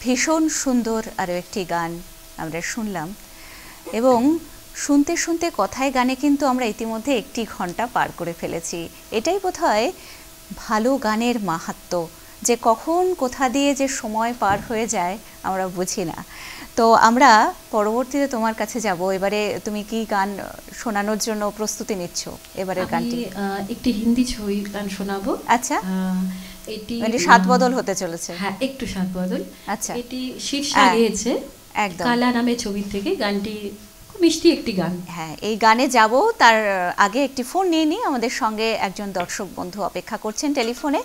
ভীষণ সুন্দর আরও একটি গান আমরা শুনলাম, এবং শুনতে শুনতে কথায় গানে কিন্তু আমরা ইতিমধ্যে 1 ঘন্টা পার করে ফেলেছি। এটাই বোধহয় ভালো গানের মাহাত্ম্য, যে কখন কোথা দিয়ে যে সময় পার হয়ে যায় আমরা বুঝি না। তো আমরা পরবর্তীতে তোমার কাছে যাব। এবারে তুমি কি গান শোনানোর জন্য প্রস্তুতি নিচ্ছ? এবারের গানটি একটি হিন্দি ছবি গান শোনাবো। আচ্ছা, এটি মানে সাত বদল হতে চলেছে। হ্যাঁ, একটু সাত বদল। আচ্ছা, এটি শীর্ষা গেয়েছে একদম কালা নামে ছবি থেকে। গানটি খুব মিষ্টি একটি গান। হ্যাঁ, এই গানে যাব তার আগে একটি ফোন নিয়ে নিই। আমাদের সঙ্গে একজন দর্শক বন্ধু অপেক্ষা করছেন টেলিফোনে।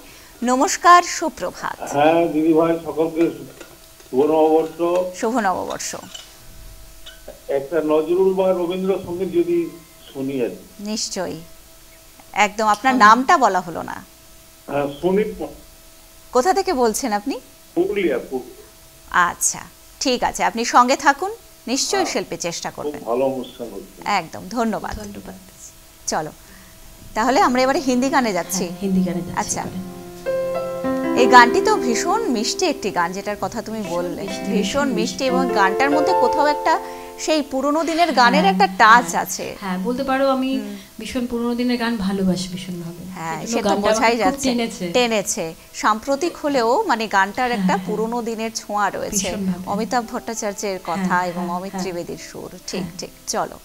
নমস্কার, সুপ্রভাত। হ্যাঁ দিদি ভাই, সকলকে শুভ নববর্ষ। শুভ নববর্ষ। একটা নজরুল বা রবীন্দ্রসঙ্গীত যদি শুনি আর কি। নিশ্চয়ই, একদম। আপনার নামটা বলা হলো না। সুনীল। কোথা থেকে বলছেন আপনি? পুরুলিয়া। আচ্ছা, ঠিক আছে, আপনি সঙ্গে থাকুন, নিশ্চয়ই শিল্পী চেষ্টা করবেন। ভালো অনুষ্ঠান হচ্ছে। একদম, ধন্যবাদ। চলো তাহলে আমরা এবারে হিন্দি গানে যাচ্ছি। হিন্দি গানে যাচ্ছি। আচ্ছা, এই গানটি তো ভীষণ মিষ্টি একটি গান, যেটার কথা তুমি বললে, ভীষণ মিষ্টি, এবং গানটার মধ্যে কোথাও একটা সেই পুরনো দিনের গানের একটা টাচ আছে। হ্যাঁ, বলতে পারো আমি ভীষণ পুরনো দিনের গান ভালোবাসি ভীষণ ভাবে। হ্যাঁ, সেটা বোঝাই যাচ্ছে, টেনেছে। সাম্প্রতিক হলেও মানে গানটার একটা পুরনো দিনের ছোঁয়া রয়েছে। অমিতাভ ভট্টাচার্যের কথা এবং অমিত ত্রিবেদীর সুর। ঠিক ঠিক, চলো।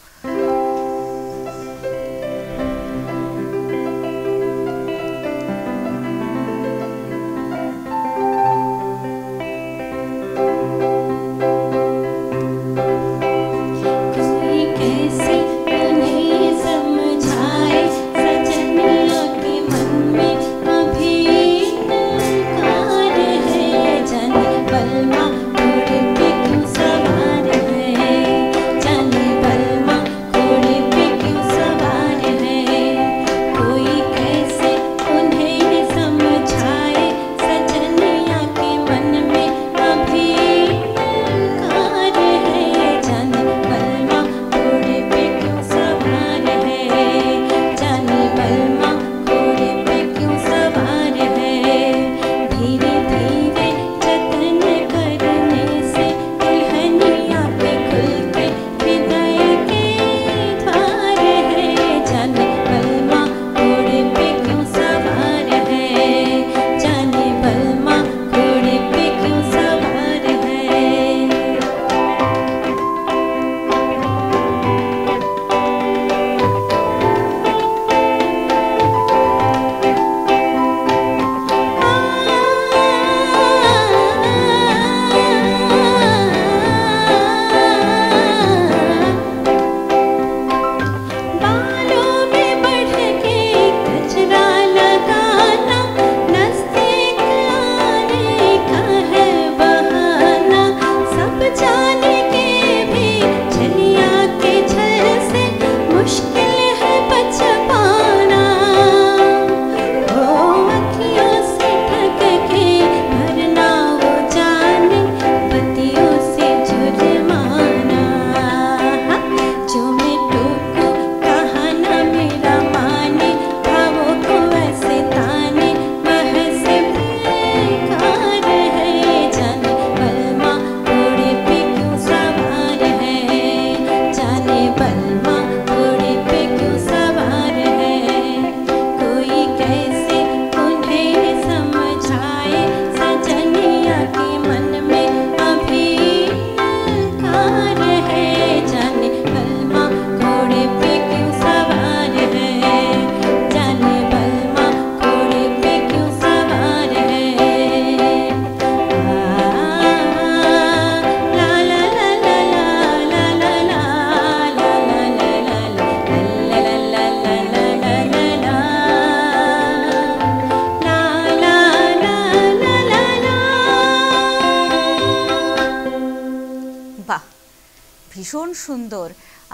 ভীষণ সুন্দর।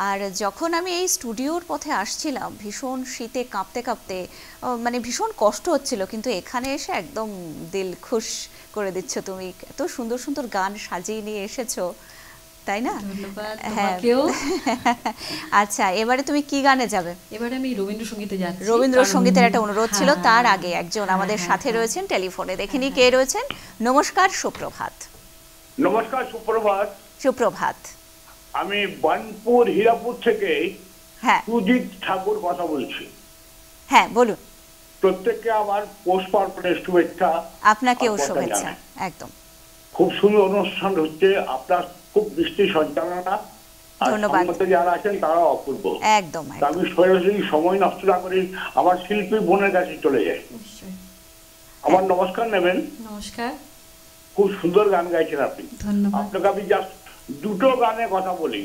আর যখন আমি এই স্টুডিওর পথে আসছিলাম ভীষণ শীতে কাঁপতে কাঁপতে, মানে ভীষণ কষ্ট হচ্ছিল, কিন্তু এখানে এসে একদম দিল খুশ করে দিচ্ছ তুমি। এত সুন্দর সুন্দর গান সাজিয়ে নিয়ে এসেছো, তাই না? হ্যাঁ। আচ্ছা, এবারে তুমি কি গানে যাবে? এবারে আমি রবীন্দ্রসঙ্গীতে যাচ্ছি। রবীন্দ্রসঙ্গীতের একটা অনুরোধ ছিল। তার আগে একজন আমাদের সাথে রয়েছেন টেলিফোনে, দেখিনি কে রয়েছেন। নমস্কার, সুপ্রভাত। নমস্কার, সুপ্রভাত। সুপ্রভাত। আমি বানপুর হীরাপুর থেকে হ্যাঁ সুজিত ঠাকুর কথা বলছি। হ্যাঁ বলুন। প্রত্যেককে আমার পৌষ পার্বণের শুভেচ্ছা। আপনাকেও শুভেচ্ছা। একদম খুব সুন্দর অনুষ্ঠান হচ্ছে, আপনার খুব দৃষ্টি সঞ্চালনা, ধন্যবাদ। যারা আছেন তারাও অপূর্ব। একদম আমি সরাসরি সময় নষ্ট না করে আমার শিল্পী বোনের কাছে চলে যাই। আমার নমস্কার নেবেন। নমস্কার। খুব সুন্দর গান গাইছেন আপনি। ধন্যবাদ। আপনাকে আমি জাস্ট দুটো গানের কথা বলি।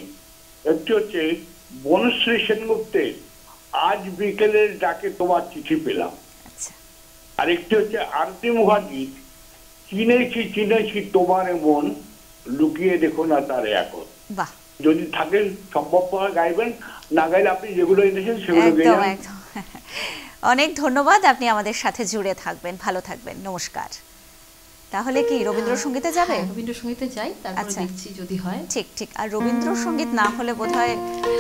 একটি হচ্ছে বনশ্রী সেনগুপ্তের আজ বিকেলের ডাকে তোমার চিঠি পেলাম, আর একটি হচ্ছে আরতি মুখার্জি চিনেছি চিনেছি তোমার মন লুকিয়ে দেখো না তার এখন। বাহ, যদি থাকেন সম্ভব গাইবেন, না গাইলে আপনি যেগুলো এনেছেন সেগুলো একদম একদম। অনেক ধন্যবাদ, আপনি আমাদের সাথে জুড়ে থাকবেন, ভালো থাকবেন, নমস্কার। তাহলে কি রবীন্দ্রসঙ্গীতে যাবে? রবীন্দ্রসঙ্গীতে যাই, তারপরে দেখছি যদি হয়। ঠিক ঠিক। আর রবীন্দ্রসঙ্গীত না হলে বোধহয়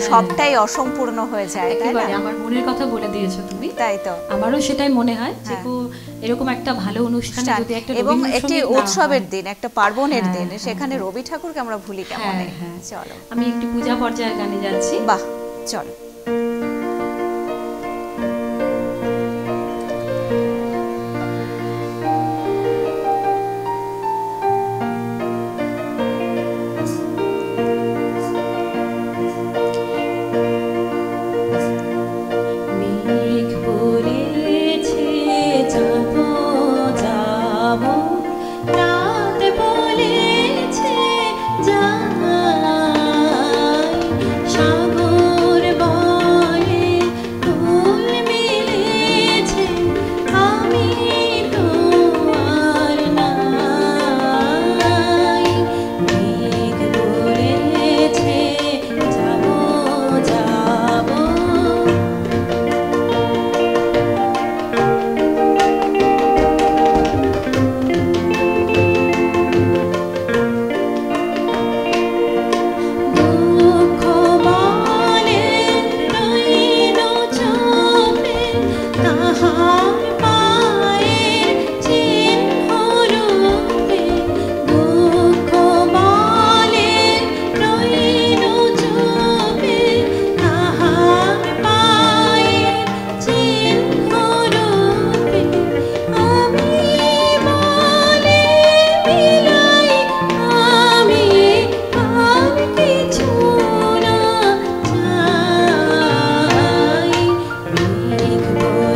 সবটাই অসম্পূর্ণ হয়ে যায়, তাই না? আমার মনের কথা বলে দিয়েছো তুমি। তাই তো, আমারও সেটাই মনে হয় যে এরকম একটা ভালো অনুষ্ঠানে যদি একটা এবং একটি উৎসবের দিন, একটা পার্বণের দিন, সেখানে রবি ঠাকুরকে আমরা ভুলি কেমন? চলো আমি একটি পূজা পর্যায়ের গানে যাচ্ছি। বাহ, চলো।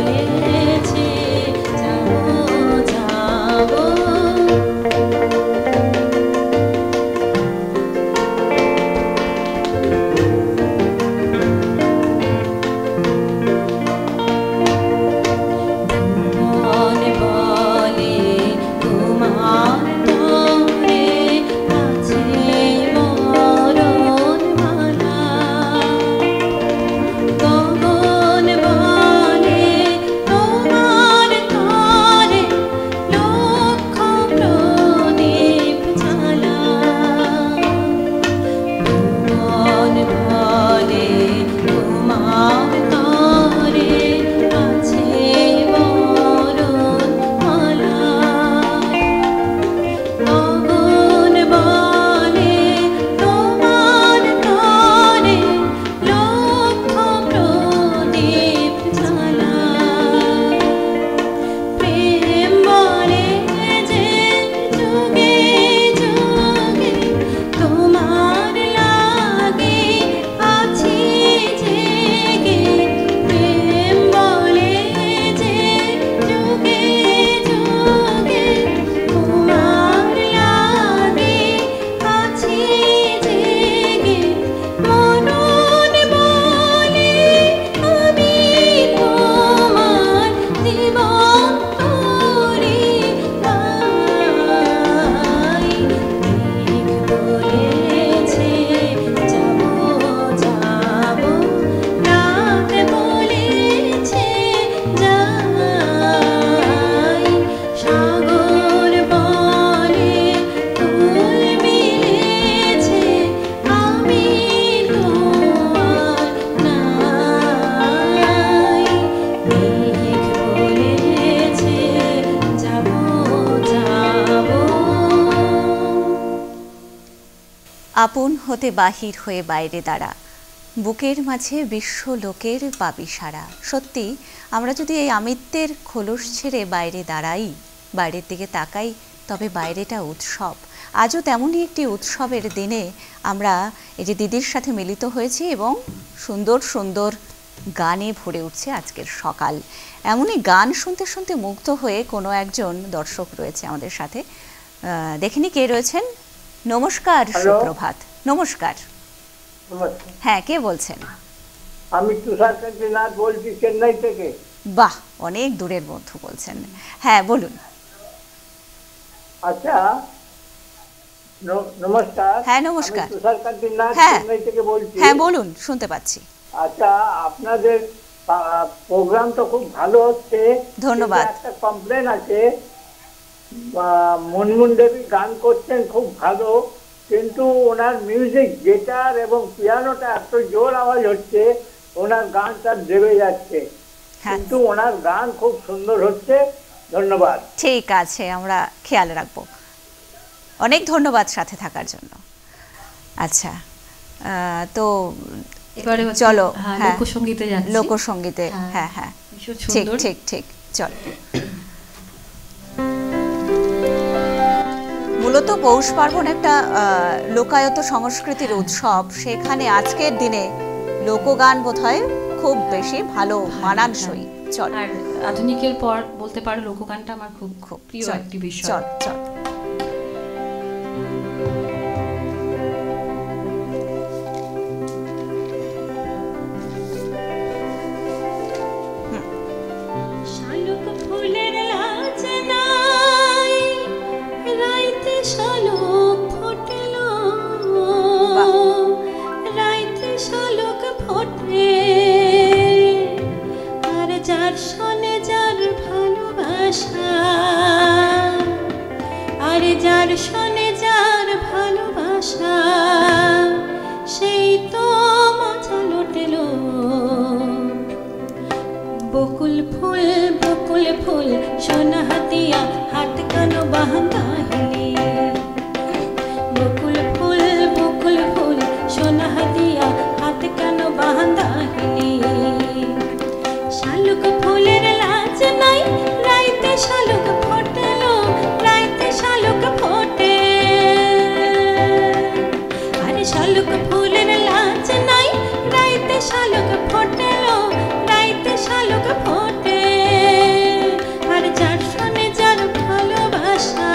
বলেছে আপন হতে বাহির হয়ে বাইরে দাঁড়া, বুকের মাঝে বিশ্ব লোকের পাবি সারা। সত্যি আমরা যদি এই আমিত্বের খোলস ছেড়ে বাইরে দাঁড়াই, বাইরের দিকে তাকাই, তবে বাইরেটা উৎসব। আজও তেমনই একটি উৎসবের দিনে আমরা এই যে দিদির সাথে মিলিত হয়েছি এবং সুন্দর সুন্দর গানে ভরে উঠছে আজকের সকাল। এমনই গান শুনতে শুনতে মুগ্ধ হয়ে কোনো একজন দর্শক রয়েছে আমাদের সাথে, দেখিনি কে রয়েছেন। নমস্কার, সুপ্রভাত। নমস্কার, হ্যাঁ কে বলছেন? আমি তুষারকান্তি নাথ বলছি চেন্নাই থেকে। বাহ, অনেক দূরের বন্ধু বলছেন। হ্যাঁ বলুন। আচ্ছা, নমস্কার। হ্যাঁ নমস্কার, তুষারকান্তি নাথ চেন্নাই থেকে বলছি। হ্যাঁ বলুন, শুনতে পাচ্ছি। আচ্ছা, আপনাদের প্রোগ্রাম তো খুব ভালো হচ্ছে, ধন্যবাদ। একটা কমপ্লেন আছে, মুনমুন দেবী গান করছেন খুব ভালো, কিন্তু ওনার মিউজিক গিটার এবং পিয়ানোটা এত জোর আওয়াজ হচ্ছে, ওনার গানটা দেবে যাচ্ছে, কিন্তু ওনার গান খুব সুন্দর হচ্ছে। ধন্যবাদ। ঠিক আছে, আমরা খেয়াল রাখবো। অনেক ধন্যবাদ সাথে থাকার জন্য। আচ্ছা, তো এবারে চলো লোকসঙ্গীতে যাচ্ছি। লোকসঙ্গীতে, হ্যাঁ হ্যাঁ ঠিক ঠিক ঠিক, চলো। মূলত পৌষ পার্বণ একটা লোকায়ত সংস্কৃতির উৎসব, সেখানে আজকের দিনে লোকগান বোধহয় খুব বেশি ভালো মানানসই। চল, আর আধুনিকের পর বলতে পারো লোকগানটা আমার খুব খুব প্রিয় একটি বিষয়। চল চল। যার শোনে যার ভালোবাসা, সেই তো মজা লুটেল। বকুল ফুল সোনা হাতিয়া, হাত কানো বাহানা হিলি। বকুল ফুল সোনা হাতিয়া, হাত কানো বাহানা হিলি। শালুক ফুলের লাজ নাই, রাইতে শালুক ফোটেল, রাইতে শালুক ফোটে। আরে শালুক ফুলের লাজ নাই, রাইতে শালুক ফোটেল, রাইতে শালুক ফোটে। আর যার শোনে যার ভালোবাসা,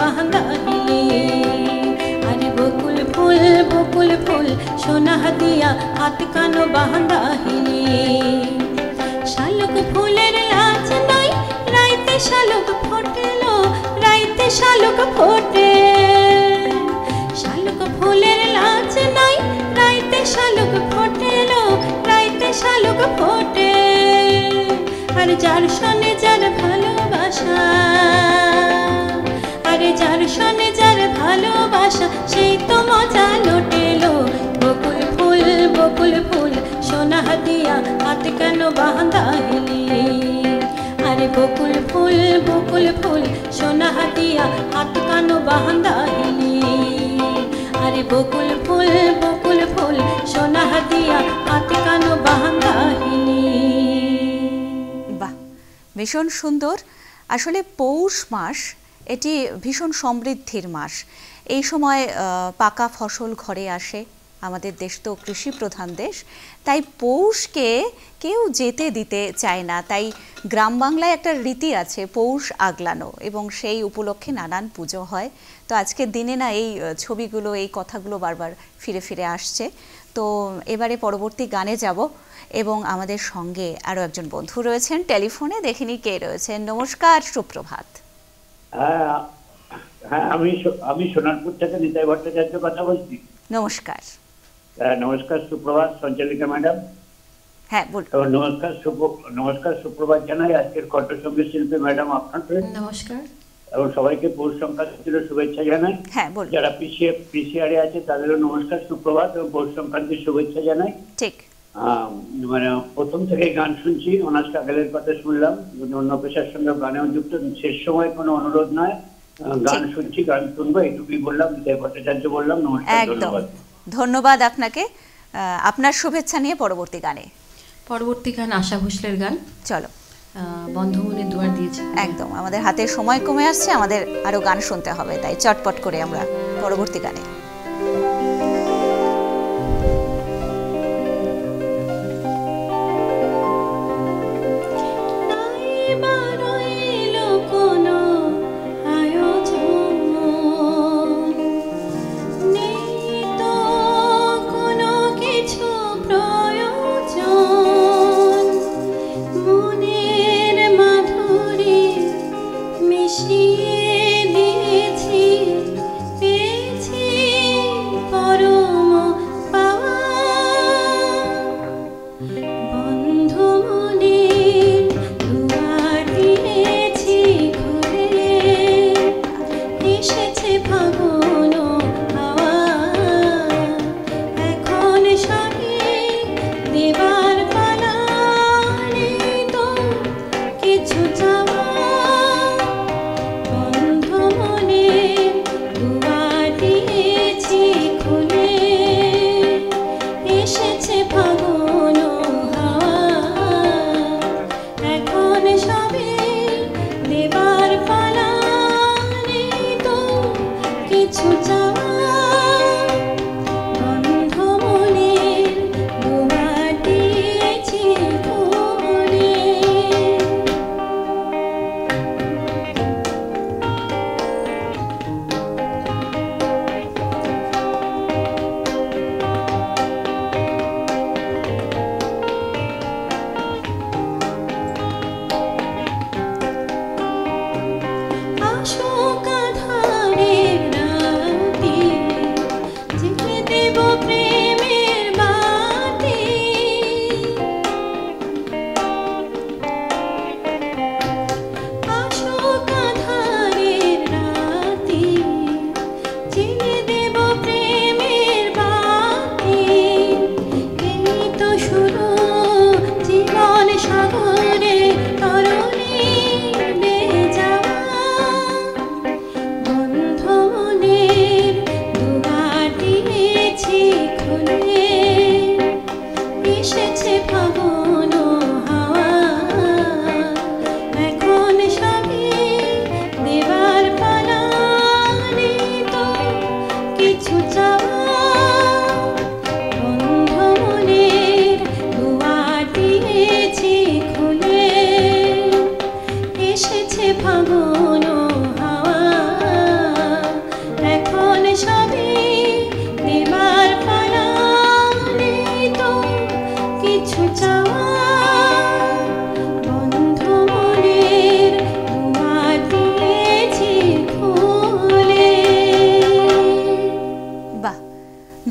বাঁধা হিলি আরে বকুল ফুল সোনা দিয়া হাত কানো বাঁধা হিলি শালুক ফুলের লাজ নাই রাইতে শালুক ফোটেলো রাইতে শালুক ফোটে শালুক ফুলের লাজ নাই রাইতে শালুক ফোটেলো রাইতে শালুক ফোটে আর যার সনে যার ভালোবাসা আরে যার সনে যার ভালোবাসা সেই তো মজা লোটেলো বকুল ফুল সোনা দিয়া হাত কেন বাঁধা হিলি আরে বকুল ফুল সোনা দিয়া হাত কেন বাঁধা হিলি আরে বকুল ফুল সোনা দিয়া হাত কেন বাঁধা হিলি। বাহ, ভীষণ সুন্দর। আসলে পৌষ মাস এটি ভীষণ সমৃদ্ধির মাস। এই সময় পাকা ফসল ঘরে আসে, আমাদের দেশ তো কৃষি প্রধান দেশ, তাই পৌষকে কেউ যেতে দিতে চায় না। তাই গ্রাম বাংলায় একটা রীতি আছে পৌষ আগলানো, এবং সেই উপলক্ষে নানান পুজো হয়। তো আজকের দিনে না এই ছবিগুলো, এই কথাগুলো বারবার ফিরে ফিরে আসছে। তো এবারে পরবর্তী গানে যাব, এবং আমাদের সঙ্গে আরও একজন বন্ধু রয়েছেন টেলিফোনে। দেখিনি কে রয়েছেন। নমস্কার, সুপ্রভাত। হ্যাঁ, আমি সোনারপুর থেকে নিতাই ভট্টাচার্য কথা বলছি। নমস্কার। নমস্কার, সুপ্রভাত সঞ্চালিকা ম্যাডাম। হ্যাঁ, বলুন। নমস্কার সুপ্রভাত জানাই আজকের কণ্ঠসঙ্গীত শিল্পী ম্যাডাম আপনাদের। নমস্কার। এবং সবাইকে পৌষ সংক্রান্তির শুভেচ্ছা জানাই। হ্যাঁ, বলুন। যারা পিসিআরে আছে তাদেরও নমস্কার সুপ্রভাত এবং পৌষ সংক্রান্তির শুভেচ্ছা জানাই। ঠিক। মানে প্রথম থেকে গান শুনছি, অনার্স কাগলের কথা শুনলাম, অন্য পেশার সঙ্গে গানেও যুক্ত, শেষ সময় কোনো অনুরোধ নয়, গান শুনছি, গান শুনবো, এইটুকুই বললাম। নিতাই ভট্টাচার্য বললাম। নমস্কার, ধন্যবাদ। ধন্যবাদ আপনাকে। আপনার শুভেচ্ছা নিয়ে পরবর্তী গান আশা ভোসলের গান। চলো, বন্ধমনের দুয়ার দিয়েছে। একদম, আমাদের হাতে সময় কমে আসছে, আমাদের আরো গান শুনতে হবে, তাই চটপট করে আমরা পরবর্তী গানে।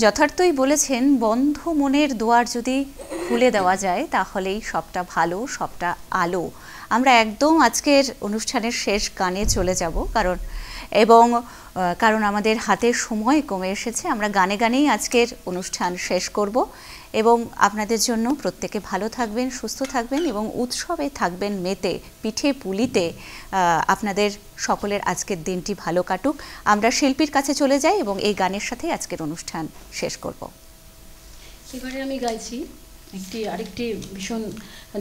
যথার্থই বলেছেন, বন্ধ মনের দুয়ার যদি খুলে দেওয়া যায় তাহলেই সবটা ভালো, সবটা আলো। আমরা একদম আজকের অনুষ্ঠানের শেষ গানে চলে যাব, কারণ আমাদের হাতে সময় কমে এসেছে। আমরা গানে গানেই আজকের অনুষ্ঠান শেষ করব এবং আপনাদের জন্য প্রত্যেকে ভালো থাকবেন, সুস্থ থাকবেন এবং উৎসবে থাকবেন মেতে, পিঠে পুলিতে। আপনাদের সকলের আজকের দিনটি ভালো কাটুক। আমরা শিল্পীর কাছে চলে যাই এবং এই গানের সাথে আজকের অনুষ্ঠান শেষ করব। এবারে আমি গাইছি আরেকটি ভীষণ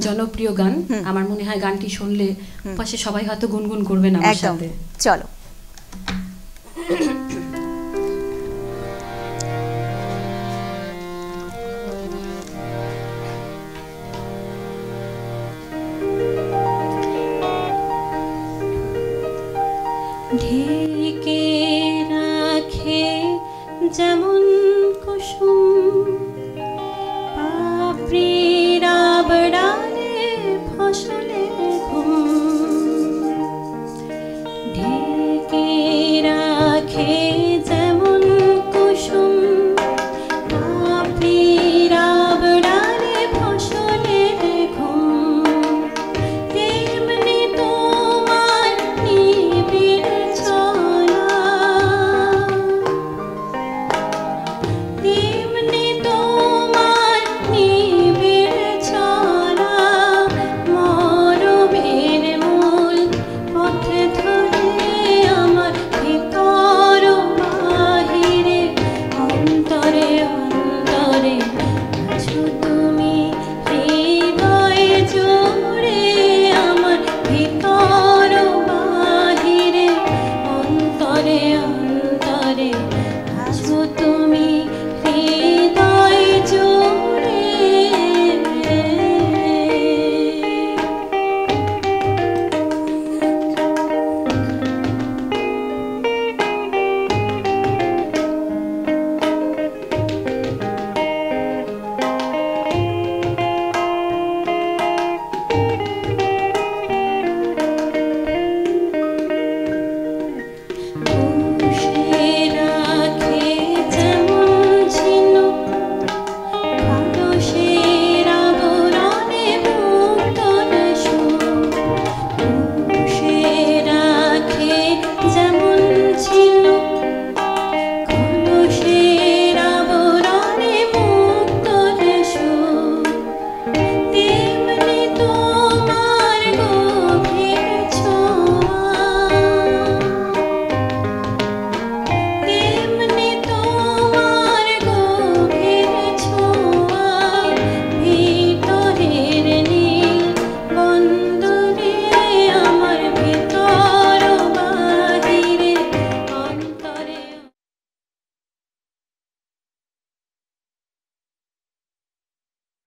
জনপ্রিয় গান। আমার মনে হয় গানটি শুনলে পাশে সবাই হয়তো গুনগুন করবেন আমার সাথে। চলো। ঢেকে রাখে যেমন কুসুম পাপড়ির আবড়ালে ফসলের ঘুম, ঢেকে রাখে যেমন কুসুম পাপড়ির আবড়ালে ফসলের ঘুম, তেমনি তোমার নিবিড় চলা, তেমনি তোমার নিবিড় চলা, মরমের মূল পথে ধরে আমার ভিতর বাহিরে অন্তরে অন্তরে আছো তুমি হৃদয়ে জুড়ে, আমার ভিতর বাহিরে অন্তরে